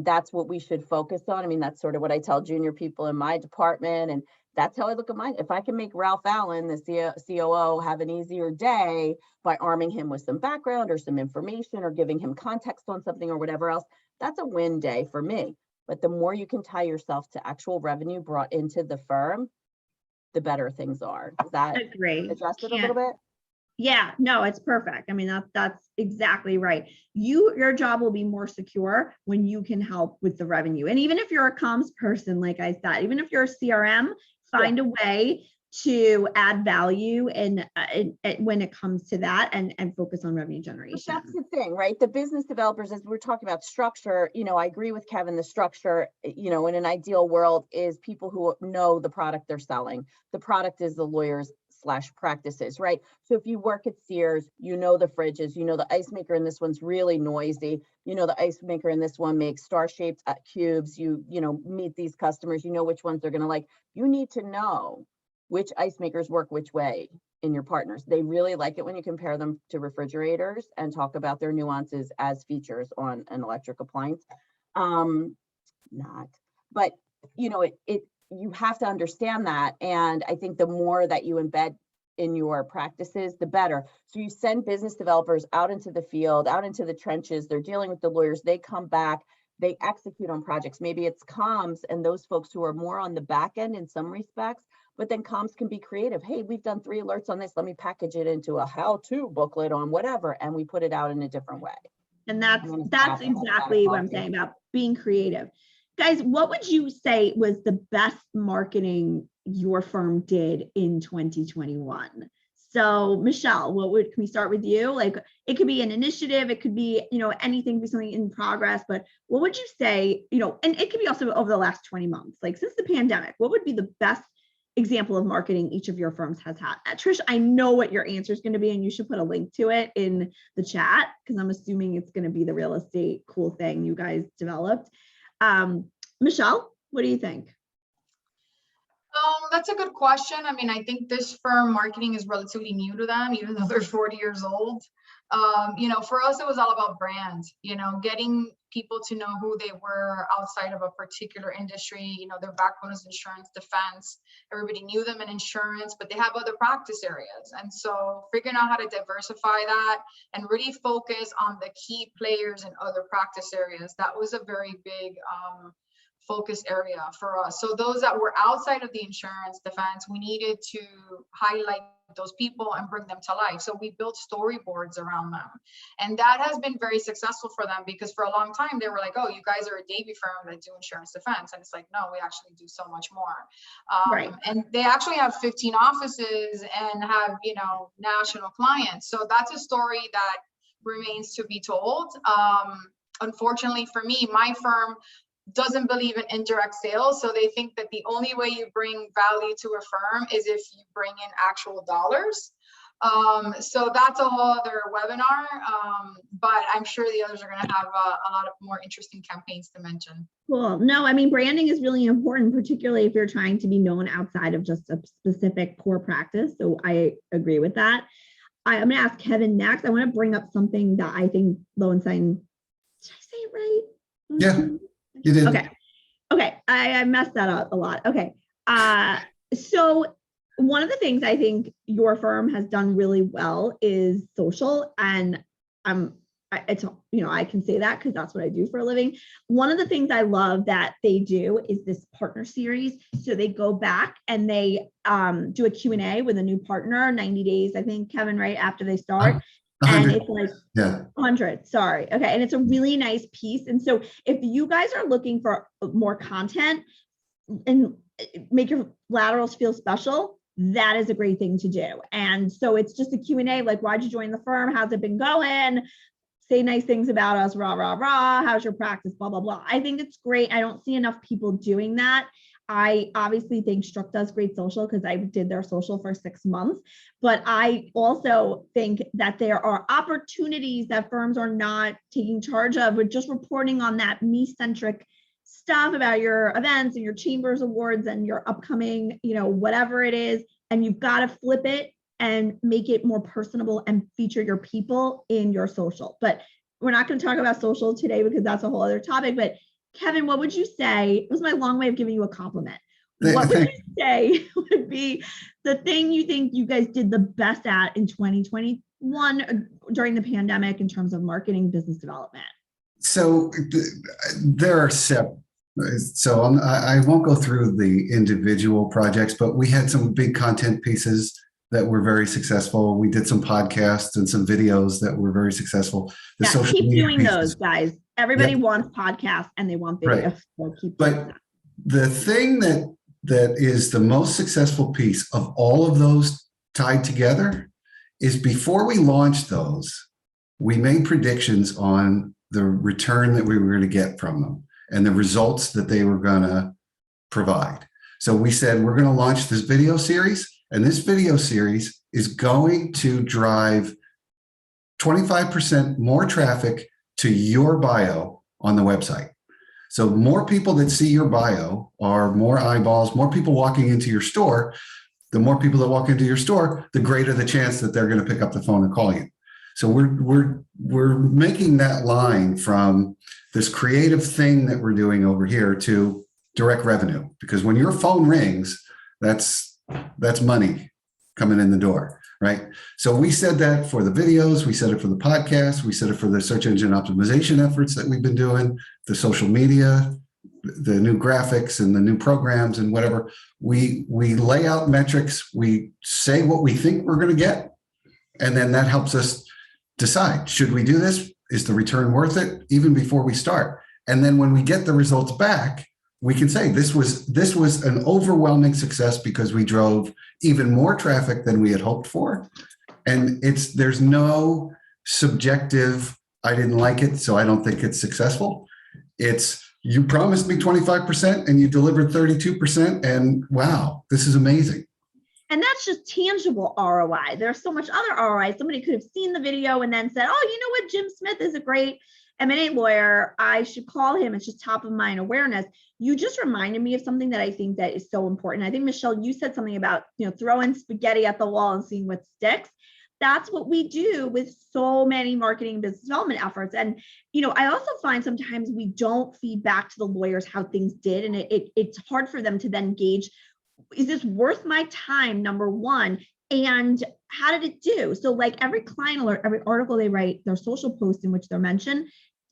that's what we should focus on. I mean, that's sort of what I tell junior people in my department. And that's how I look at mine. If I can make Ralph Allen, the COO, have an easier day by arming him with some background or some information or giving him context on something or whatever else, that's a win day for me. But the more you can tie yourself to actual revenue brought into the firm, the better things are. Does that address it a little bit? Yeah, no, it's perfect. I mean, that's exactly right. Your job will be more secure when you can help with the revenue. And even if you're a comms person, like I said, even if you're a CRM, find a way to add value and when it comes to that and focus on revenue generation. But that's the thing, right? The business developers, as we're talking about structure, I agree with Kevin, the structure, in an ideal world is people who know the product they're selling. The product is the lawyers / practices, right? So if you work at Sears, the fridges, the ice maker in this one's really noisy. The ice maker in this one makes star-shaped cubes. You meet these customers, which ones they're going to like. You need to know which ice makers work which way in your partners. They really like it when you compare them to refrigerators and talk about their nuances as features on an electric appliance. But you have to understand that. And I think the more that you embed in your practices, the better. So you send business developers out into the field, out into the trenches, they're dealing with the lawyers, they come back, they execute on projects. Maybe it's comms and those folks who are more on the back end in some respects, but then comms can be creative. Hey, we've done 3 alerts on this. Let me package it into a how-to booklet on whatever, and we put it out in a different way. And that's exactly what I'm saying about being creative. Guys, what would you say was the best marketing your firm did in 2021? So Michelle, can we start with you? Like, it could be an initiative, it could be, anything, could be something in progress, but what would you say, and it could be also over the last 20 months, like since the pandemic, what would be the best example of marketing each of your firms has had? Trish, I know what your answer is going to be, and you should put a link to it in the chat because I'm assuming it's going to be the real estate cool thing you guys developed. Michelle, what do you think? That's a good question. I mean, I think this firm marketing is relatively new to them, even though they're 40 years old. For us, it was all about brand, getting people to know who they were outside of a particular industry. You know, their backbone is insurance defense. Everybody knew them in insurance, but they have other practice areas. And so figuring out how to diversify that and really focus on the key players in other practice areas, that was a very big focus area for us. So those that were outside of the insurance defense, we needed to highlight those people and bring them to life. So we built storyboards around them. And that has been very successful for them, because for a long time they were like, oh, you guys are a Davie firm that do insurance defense. And it's like, no, we actually do so much more. Right. And they actually have 15 offices and have, you know, national clients. So that's a story that remains to be told. Unfortunately for me, my firm doesn't believe in indirect sales. So they think that the only way you bring value to a firm is if you bring in actual dollars. So that's a whole other webinar, but I'm sure the others are going to have a lot of more interesting campaigns to mention. Cool. No, I mean, branding is really important, particularly if you're trying to be known outside of just a specific core practice. So I agree with that. I'm going to ask Kevin next. I want to bring up something that I think Lowenstein, did I say it right? Yeah, you did. Okay. I messed that up a lot. Okay. So one of the things I think your firm has done really well is social, and it's, you know, I can say that because that's what I do for a living. One of the things I love that they do is this partner series. So they go back and they do a Q&A with a new partner, 90 days, I think, Kevin, right after they start. 100. And it's like, Yeah. 100, sorry. Okay. And it's a really nice piece. And so if you guys are looking for more content and make your laterals feel special, that is a great thing to do. And so it's just a Q&A, like, why'd you join the firm? How's it been going? Say nice things about us, rah, rah, rah. How's your practice? Blah, blah, blah. I think it's great. I don't see enough people doing that. I obviously think Strzok does great social because I did their social for 6 months, but I also think that there are opportunities that firms are not taking charge of with just reporting on that me-centric stuff about your events and your chambers awards and your upcoming, you know, whatever it is, and you've got to flip it and make it more personable and feature your people in your social. But we're not going to talk about social today because that's a whole other topic. But Kevin, what would you say? It was my long way of giving you a compliment. What would you say would be the thing you think you guys did the best at in 2021 during the pandemic in terms of marketing, business development? So there are several. So I won't go through the individual projects, but we had some big content pieces that were very successful. We did some podcasts and some videos that were very successful. The Yeah, social keep media doing pieces. those, guys. Everybody wants podcasts and they want videos. Right. So keep doing But that. the thing that is the most successful piece of all of those tied together is before we launched those, we made predictions on the return that we were going to get from them and the results that they were going to provide. So we said, we're going to launch this video series, and this video series is going to drive 25% more traffic to your bio on the website. So more people that see your bio are more eyeballs, more people walking into your store. The more people that walk into your store, the greater the chance that they're going to pick up the phone and call you. So we're making that line from this creative thing that we're doing over here to direct revenue, because when your phone rings, that's money coming in the door, right? So we said that for the videos, we said it for the podcast, we said it for the search engine optimization efforts that we've been doing, the social media, the new graphics and the new programs and whatever. We lay out metrics, we say what we think we're going to get, and then that helps us decide, should we do this? Is the return worth it? Even before we start. And then when we get the results back, we can say this was an overwhelming success because we drove even more traffic than we had hoped for. And there's no subjective, I didn't like it, so I don't think it's successful. It's, you promised me 25% and you delivered 32%, and wow, this is amazing. And that's just tangible ROI. There's so much other ROI. Somebody could have seen the video and then said, oh, you know what? Jim Smith is a great M&A lawyer. I should call him. It's just top of mind awareness. You just reminded me of something that I think that is so important. I think, Michelle, you said something about, throwing spaghetti at the wall and seeing what sticks. that's what we do with so many marketing and business development efforts. And, I also find sometimes we don't feed back to the lawyers how things did. And it's hard for them to then gauge, is this worth my time, number one? And how did it do? So like every client alert, every article they write, their social post in which they're mentioned,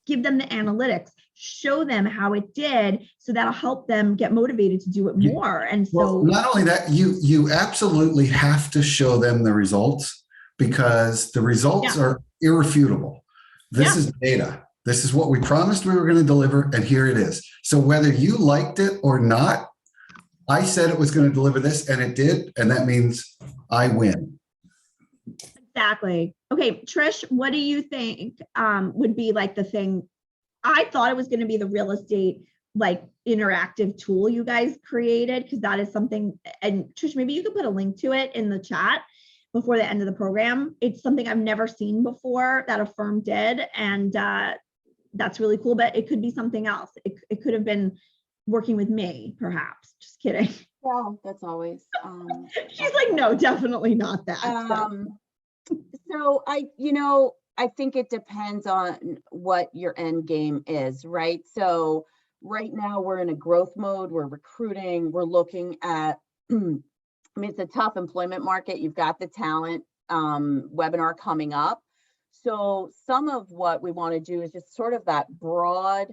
give them the analytics, show them how it did, so that'll help them get motivated to do it more. And so not only that, you absolutely have to show them the results, because the results are irrefutable. This is data. This is what we promised we were going to deliver, and here it is. So whether you liked it or not, I said it was going to deliver this, and it did, and that means I win. Exactly. Okay, Trish, what do you think would be like the thing? I thought it was going to be the real estate like interactive tool you guys created, because that is something, and Trish, maybe you could put a link to it in the chat before the end of the program. It's something I've never seen before that a firm did, and that's really cool, but it could be something else. It could have been working with me, perhaps. Just kidding. Yeah, that's always. She's like, no, definitely not that. So I think it depends on what your end game is, right? So right now we're in a growth mode. We're recruiting. We're looking at, it's a tough employment market. You've got the talent webinar coming up. So some of what we want to do is just sort of that broad,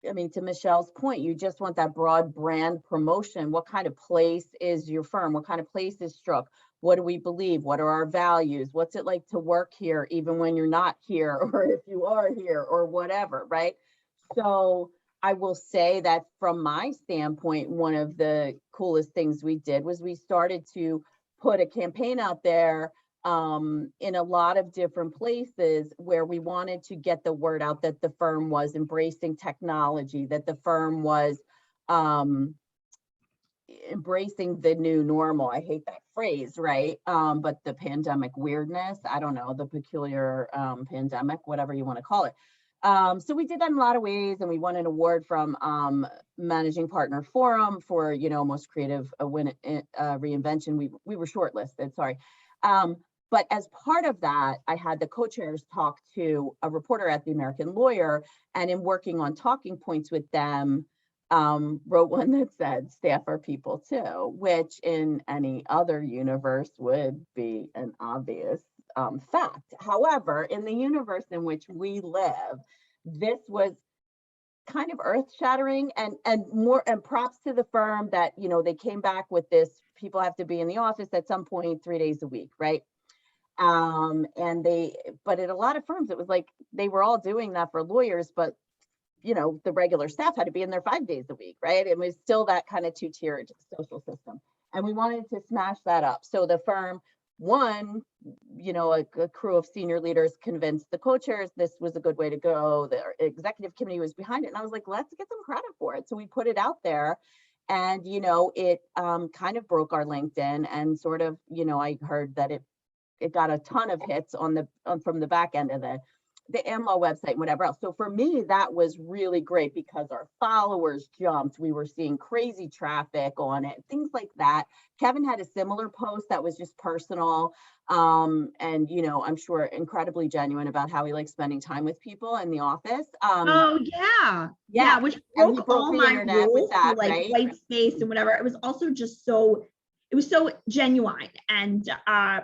to Michelle's point, you just want that broad brand promotion. What kind of place is your firm? What kind of place is Strzok? What do we believe? What are our values? What's it like to work here, even when you're not here, or if you are here, or whatever, right? So I will say that from my standpoint, one of the coolest things we did was we started to put a campaign out there in a lot of different places where we wanted to get the word out that the firm was embracing technology, that the firm was embracing the new normal. I hate that phrase, right? But the pandemic weirdness, I don't know, the peculiar pandemic, whatever you want to call it. So we did that in a lot of ways, and we won an award from Managing Partner Forum for, most creative reinvention. We were shortlisted, sorry. But as part of that, I had the co-chairs talk to a reporter at the American Lawyer, and in working on talking points with them, wrote one that said staff are people too, which in any other universe would be an obvious fact. However, in the universe in which we live, this was kind of earth-shattering, and props to the firm that they came back with this. People have to be in the office at some point 3 days a week, right? But at a lot of firms, it was like they were all doing that for lawyers, but the regular staff had to be in there 5 days a week, right? It was still that kind of two-tiered social system. And we wanted to smash that up. So the firm, a crew of senior leaders convinced the co-chairs this was a good way to go. The executive committee was behind it. And I was like, let's get some credit for it. So we put it out there, and, it kind of broke our LinkedIn, and sort of, I heard that it got a ton of hits from the back end of the AmLaw website and whatever else. So for me, that was really great because our followers jumped. We were seeing crazy traffic on it, things like that. Kevin had a similar post that was just personal. And, I'm sure incredibly genuine about how he likes spending time with people in the office. Yeah, which broke all my rules that, for like right? white space and whatever. It was also just so genuine and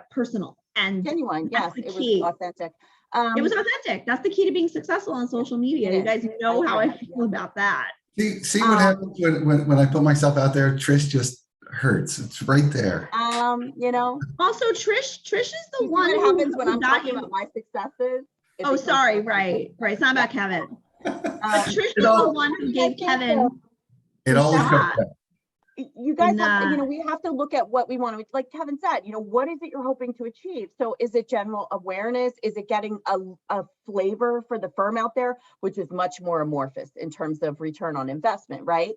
personal and genuine. Yes, it was authentic. It was authentic. That's the key to being successful on social media. You guys know how I feel about that. See what happens when I put myself out there. Trish just hurts. It's right there. Also, Trish is the one who happens when I'm talking you about my successes. Oh, sorry. Right. It's not about Kevin. Trish is the one who gave Kevin. It always comes back. You guys have, we have to look at what we want to, like Kevin said, what is it you're hoping to achieve? So is it general awareness? Is it getting a flavor for the firm out there, which is much more amorphous in terms of return on investment, right?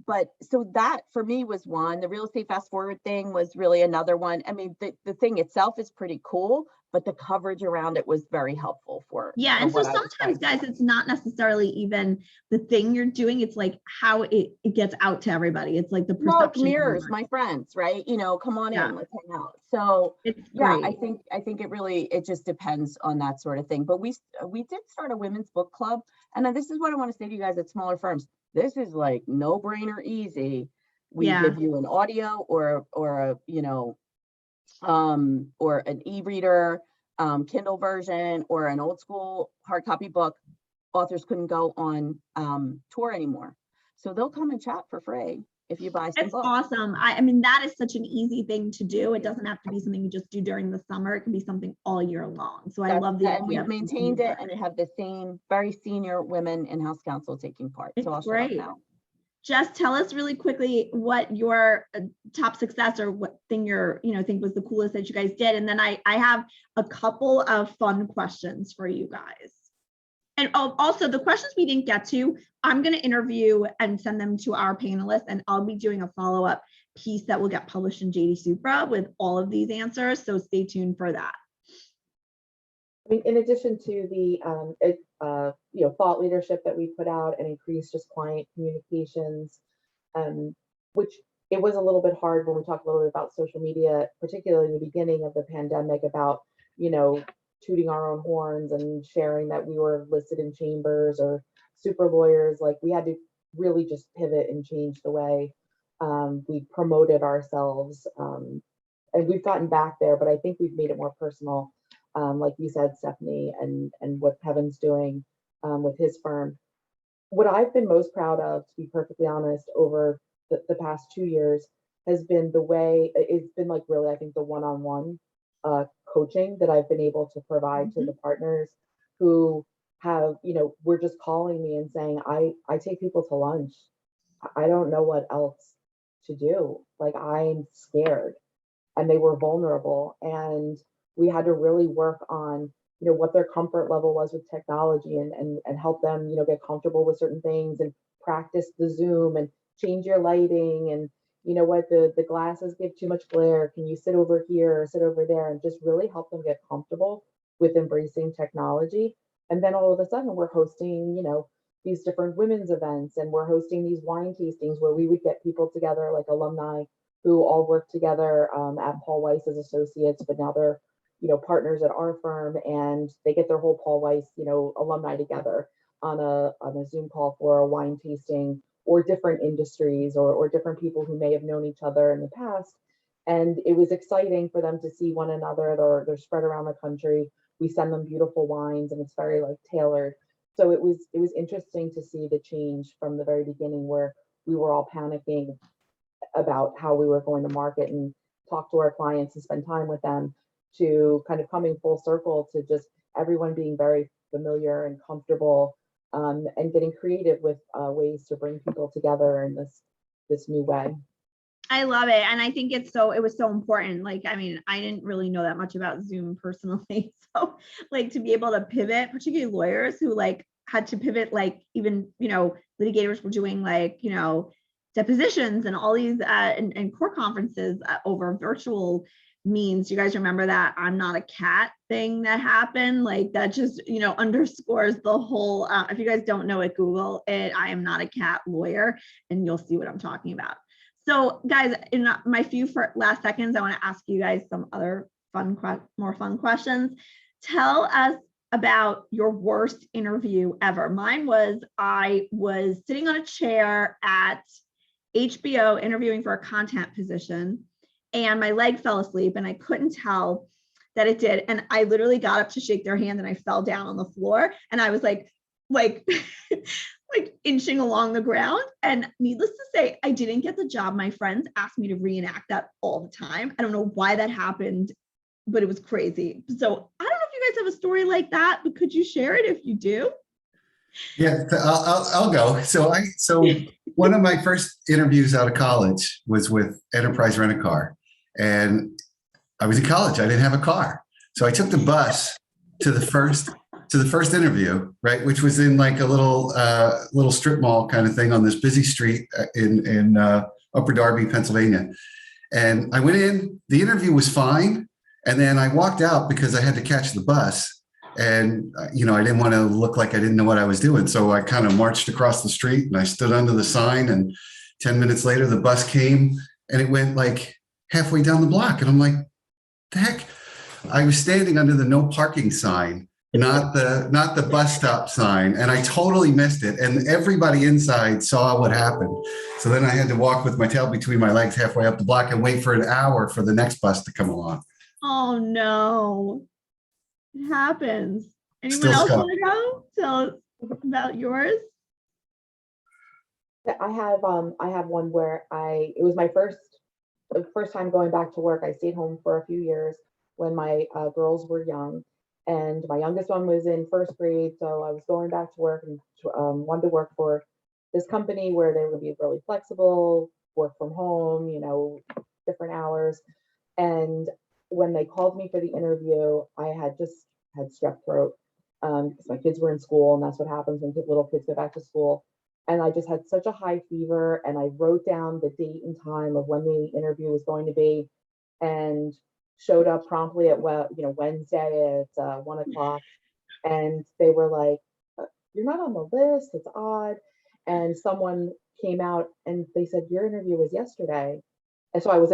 But so that for me was one. The real estate fast forward thing was really another one. The thing itself is pretty cool, but the coverage around it was very helpful for Yeah, and so what I was sometimes, trying guys, to do. it's not necessarily even the thing you're doing. It's like how it gets out to everybody. It's like the Smoke, perception. mirrors, my friends, right? You know, come on Yeah. in, let's hang out. So It's yeah, great. I think it just depends on that sort of thing. But we did start a women's book club, and this is what I want to say to you guys at smaller firms. This is like no brainer, easy. We Yeah. give you an audio or a or an e-reader, Kindle version, or an old school hard copy book. Authors couldn't go on tour anymore, so they'll come and chat for free if you buy some It's books. awesome. I mean, that is such an easy thing to do. It doesn't have to be something you just do during the summer. It can be something all year long. So I love the And idea we've of maintained it, continuing and you have the same very senior women in-house counsel taking part. It's So I'll shut up great. now. Just tell us really quickly what your top success or what thing you're, think was the coolest that you guys did. And then I have a couple of fun questions for you guys. And also the questions we didn't get to, I'm going to interview and send them to our panelists, and I'll be doing a follow-up piece that will get published in JD Supra with all of these answers. So stay tuned for that. I mean, in addition to the thought leadership that we put out and increased just client communications, which it was a little bit hard when we talked a little bit about social media, particularly in the beginning of the pandemic, about tooting our own horns and sharing that we were listed in chambers or super lawyers. Like, we had to really just pivot and change the way we promoted ourselves, and we've gotten back there, but I think we've made it more personal. Like you said, Stephanie, and what Kevin's doing with his firm. What I've been most proud of, to be perfectly honest, over the past 2 years has been the way it's been, like, really, I think, the one-on-one coaching that I've been able to provide to the partners who have, were just calling me and saying, I take people to lunch. I don't know what else to do. Like, I'm scared. And they were vulnerable. And we had to really work on, what their comfort level was with technology and help them, get comfortable with certain things and practice the Zoom and change your lighting. And what, the glasses give too much glare. Can you sit over here or sit over there? And just really help them get comfortable with embracing technology. And then all of a sudden we're hosting, these different women's events, and we're hosting these wine tastings where we would get people together, like alumni who all work together at Paul Weiss as associates, but now they're, partners at our firm, and they get their whole Paul Weiss, alumni together on a Zoom call for a wine tasting, or different industries or different people who may have known each other in the past. And it was exciting for them to see one another. They're spread around the country. We send them beautiful wines, and it's very, like, tailored. So it was interesting to see the change from the very beginning, where we were all panicking about how we were going to market and talk to our clients and spend time with them, to kind of coming full circle to just everyone being very familiar and comfortable, and getting creative with ways to bring people together in this new way. I love it. And I think it was so important. Like, I mean, I didn't really know that much about Zoom personally. So, like, to be able to pivot, particularly lawyers who, like, had to pivot, like, even, litigators were doing, like, depositions and all these and court conferences over virtual means. You guys remember that I'm not a cat thing that happened? Like, that just, underscores the whole, if you guys don't know it, Google it. I am not a cat lawyer, and you'll see what I'm talking about. So, guys, in my few last seconds, I want to ask you guys some other more fun questions. Tell us about your worst interview ever. Mine was, I was sitting on a chair at HBO interviewing for a content position, and my leg fell asleep, and I couldn't tell that it did. And I literally got up to shake their hand, and I fell down on the floor, and I was like inching along the ground. And needless to say, I didn't get the job. My friends asked me to reenact that all the time. I don't know why that happened, but it was crazy. So I don't know if you guys have a story like that, but could you share it if you do? Yeah, I'll go. So one of my first interviews out of college was with Enterprise Rent-A-Car, and I was in college. I didn't have a car, so I took the bus to the first interview, right, which was in, like, a little strip mall kind of thing on this busy street in Upper Darby, Pennsylvania. And I went in. The interview was fine, And then I walked out because I had to catch the bus. And, you know, I didn't want to look like I didn't know what I was doing. So I kind of marched across the street and I stood under the sign. And 10 minutes later, the bus came and it went like halfway down the block. And I'm like, the heck? I was standing under the no parking sign, not the bus stop sign. And I totally missed it. And everybody inside saw what happened. So then I had to walk with my tail between my legs halfway up the block and wait for an hour for the next bus to come along. Oh no, it happens. Anyone Still else stuck. want to go? Tell us about yours. I have one where it was my first time going back to work. I stayed home for a few years when my girls were young, and my youngest one was in first grade. So I was going back to work and wanted to work for this company where they would be really flexible, work from home, you know, different hours. And when they called me for the interview, I had just had strep throat because my kids were in school, and that's what happens when little kids go back to school. And I just had such a high fever, and I wrote down the date and time of when the interview was going to be, and showed up promptly at Wednesday at 1 o'clock. And they were like, "You're not on the list. It's odd." And someone came out and they said, "Your interview was yesterday." And so I was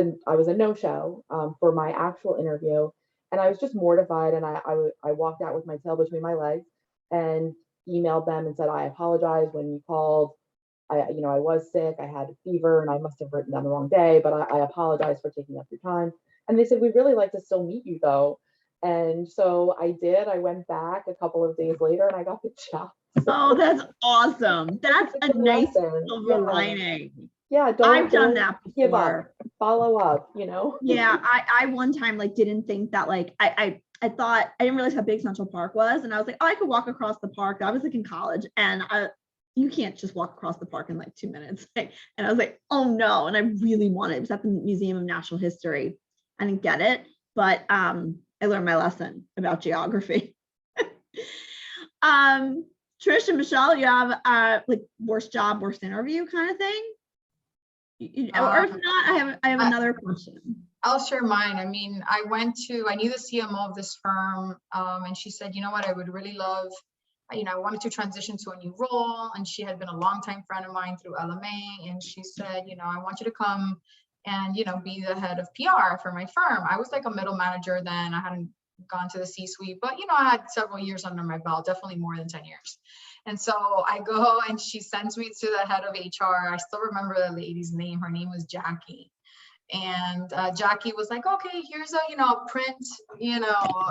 a no-show for my actual interview, and I was just mortified. And I walked out with my tail between my legs and emailed them and said, "I apologize when you called. I was sick. I had a fever, and I must have written down the wrong day, but I apologize for taking up your time." And they said, "We'd really like to still meet you though." And so I did. I went back a couple of days later and I got the job. Oh, that's awesome. That's a nice lesson. silver lining. Yeah, I've done don't that give before. up. Follow up, you know? Yeah, I one time like didn't think that like I thought I didn't realize how big Central Park was, and I was like, oh, I could walk across the park. I was like in college, and you can't just walk across the park in like 2 minutes. And I was like, oh no, and I really wanted. It was at the Museum of Natural History. I didn't get it, but I learned my lesson about geography. Trish and Michelle, you have like worst job, worst interview kind of thing? Or if not, I have another question. I'll share mine. I mean, I knew the CMO of this firm, and she said, you know what, I would really love, I wanted to transition to a new role. And she had been a longtime friend of mine through LMA. And she said, I want you to come and, be the head of PR for my firm. I was like a middle manager then. I hadn't gone to the C-suite, but, I had several years under my belt, definitely more than 10 years. And so I go and she sends me to the head of HR. I still remember the lady's name. Her name was Jackie. And Jackie was like, okay, here's a, print,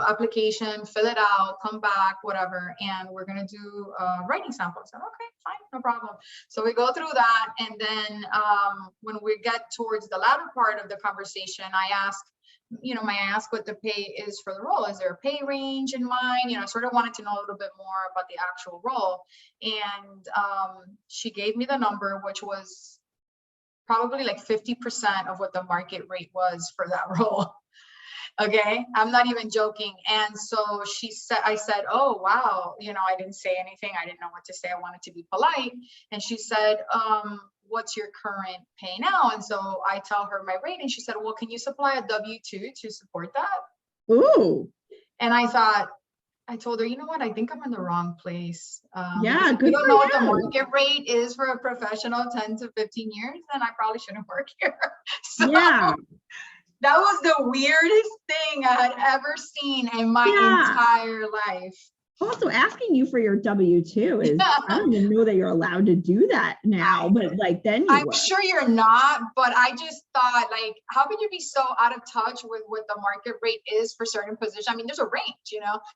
application, fill it out, come back, whatever. And we're going to do writing samples. I said, okay, fine, no problem. So we go through that. And then when we get towards the latter part of the conversation, I ask what the pay is for the role. Is there a pay range in mind? I sort of wanted to know a little bit more about the actual role. And she gave me the number, which was probably like 50% of what the market rate was for that role. Okay, I'm not even joking. And so I said, oh, wow. I didn't say anything. I didn't know what to say. I wanted to be polite. And she said, what's your current pay now? And so I tell her my rate, and she said, well, can you supply a W-2 to support that? Ooh. And I told her, you know what? I think I'm in the wrong place. Yeah, good. You don't know what the market rate is for a professional 10 to 15 years, then I probably shouldn't work here. So yeah. That was the weirdest thing I had ever seen in my entire life. Also, asking you for your W-2 is, I don't even know that you're allowed to do that now, but like then I'm sure you're not, but I just thought, like, how could you be so out of touch with what the market rate is for certain positions? I mean, there's a range,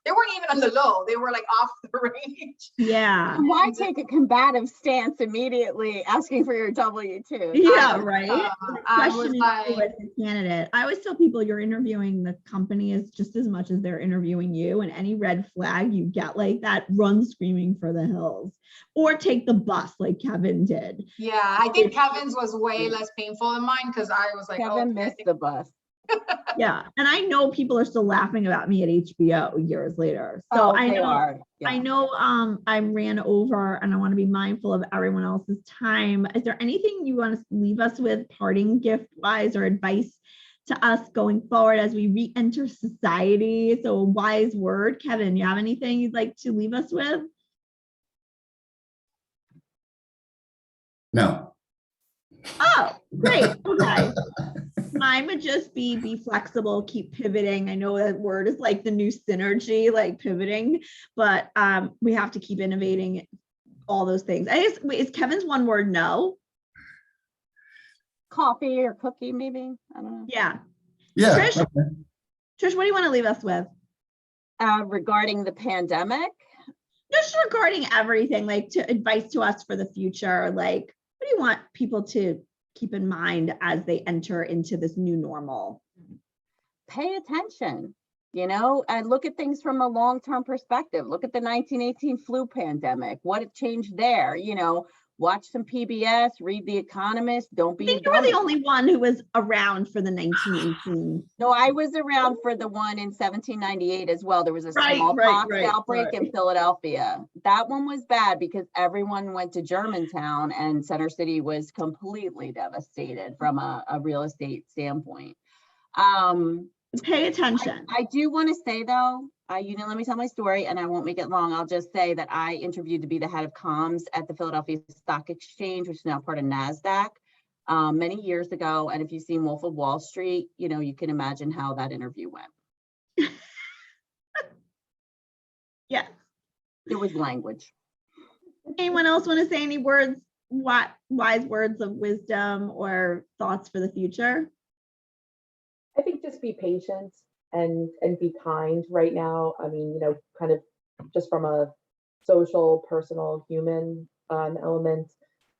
they weren't even on the low, they were like off the range. Yeah. Why take a combative stance immediately asking for your W-2? Yeah, right. I was like, as a candidate, I always tell people you're interviewing the company as just as much as they're interviewing you, and any red flag you get like that, run screaming for the hills or take the bus like Kevin did. Yeah, I think Kevin's was way less painful than mine because I was like, Kevin missed the bus. Yeah, and I know people are still laughing about me at HBO years later. So I know I ran over, and I want to be mindful of everyone else's time. Is there anything you want to leave us with, parting gift wise or advice to us going forward as we re-enter society. So a wise word. Kevin, you have anything you'd like to leave us with? No. Oh, great. Okay. Mine would just be flexible, keep pivoting. I know that word is like the new synergy, like pivoting, but we have to keep innovating, all those things. I guess, wait, is Kevin's one word no? Coffee or cookie, maybe, I don't know. Yeah. Yeah. Trish? Okay. Trish, what do you want to leave us with? Regarding the pandemic, Just regarding everything, like to advice to us for the future, like what do you want people to keep in mind as they enter into this new normal? pay attention, and look at things from a long-term perspective. Look at the 1918 flu pandemic, what it changed there, watch some PBS, read The Economist, don't be I think you were the only one who was around for the 1918. No, I was around for the one in 1798 as well. There was a smallpox outbreak in Philadelphia. That one was bad because everyone went to Germantown and Center City was completely devastated from a real estate standpoint. Pay attention. I do want to say though, let me tell my story and I won't make it long. I'll just say that I interviewed to be the head of comms at the Philadelphia Stock Exchange, which is now part of NASDAQ. Many years ago, and if you've seen Wolf of Wall Street, you can imagine how that interview went. Yes. There was language. Anyone else want to say any words, wise words of wisdom or thoughts for the future? I think just be patient and be kind right now. I mean, kind of just from a social, personal, human element,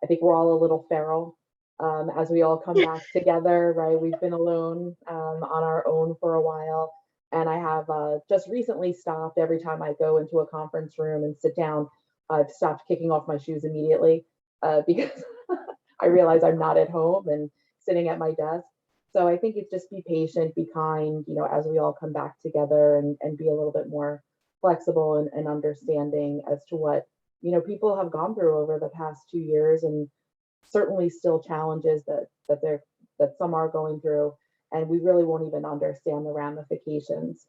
I think we're all a little feral. As we all come back together, right? We've been alone on our own for a while. And I have just recently stopped every time I go into a conference room and sit down, I've stopped kicking off my shoes immediately because I realize I'm not at home and sitting at my desk. So I think it's just be patient, be kind, as we all come back together and be a little bit more flexible and understanding as to what, people have gone through over the past 2 years, and certainly still challenges that some are going through, and we really won't even understand the ramifications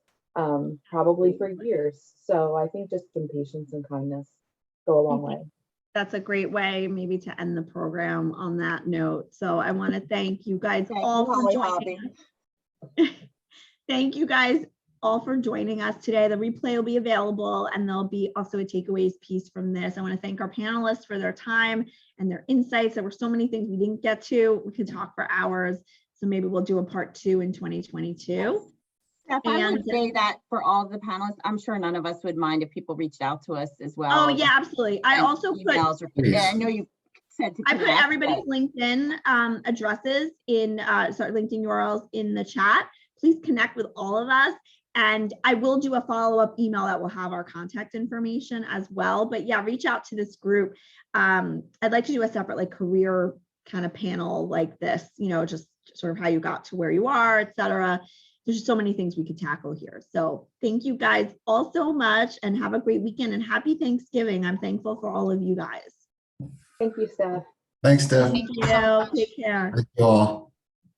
probably for years. So I think just some patience and kindness go a long way. That's a great way maybe to end the program on that note. So I want to thank you guys all for joining us. Thank you guys all for joining us today. The replay will be available and there'll be also a takeaways piece from this. I want to thank our panelists for their time and their insights. There were so many things we didn't get to. We could talk for hours. So maybe we'll do a part 2 in 2022. Steph, I would say that for all of the panelists, I'm sure none of us would mind if people reached out to us as well. Oh yeah, absolutely. I also put, I know you said to connect, I put everybody's LinkedIn addresses in, LinkedIn URLs in the chat. Please connect with all of us. And I will do a follow-up email that will have our contact information as well. But yeah, reach out to this group. I'd like to do a separate career kind of panel like this, just sort of how you got to where you are, et cetera. There's just so many things we could tackle here. So thank you guys all so much and have a great weekend and happy Thanksgiving. I'm thankful for all of you guys. Thank you, Steph. Thanks, Steph. Thank you. Take care. Thank you all.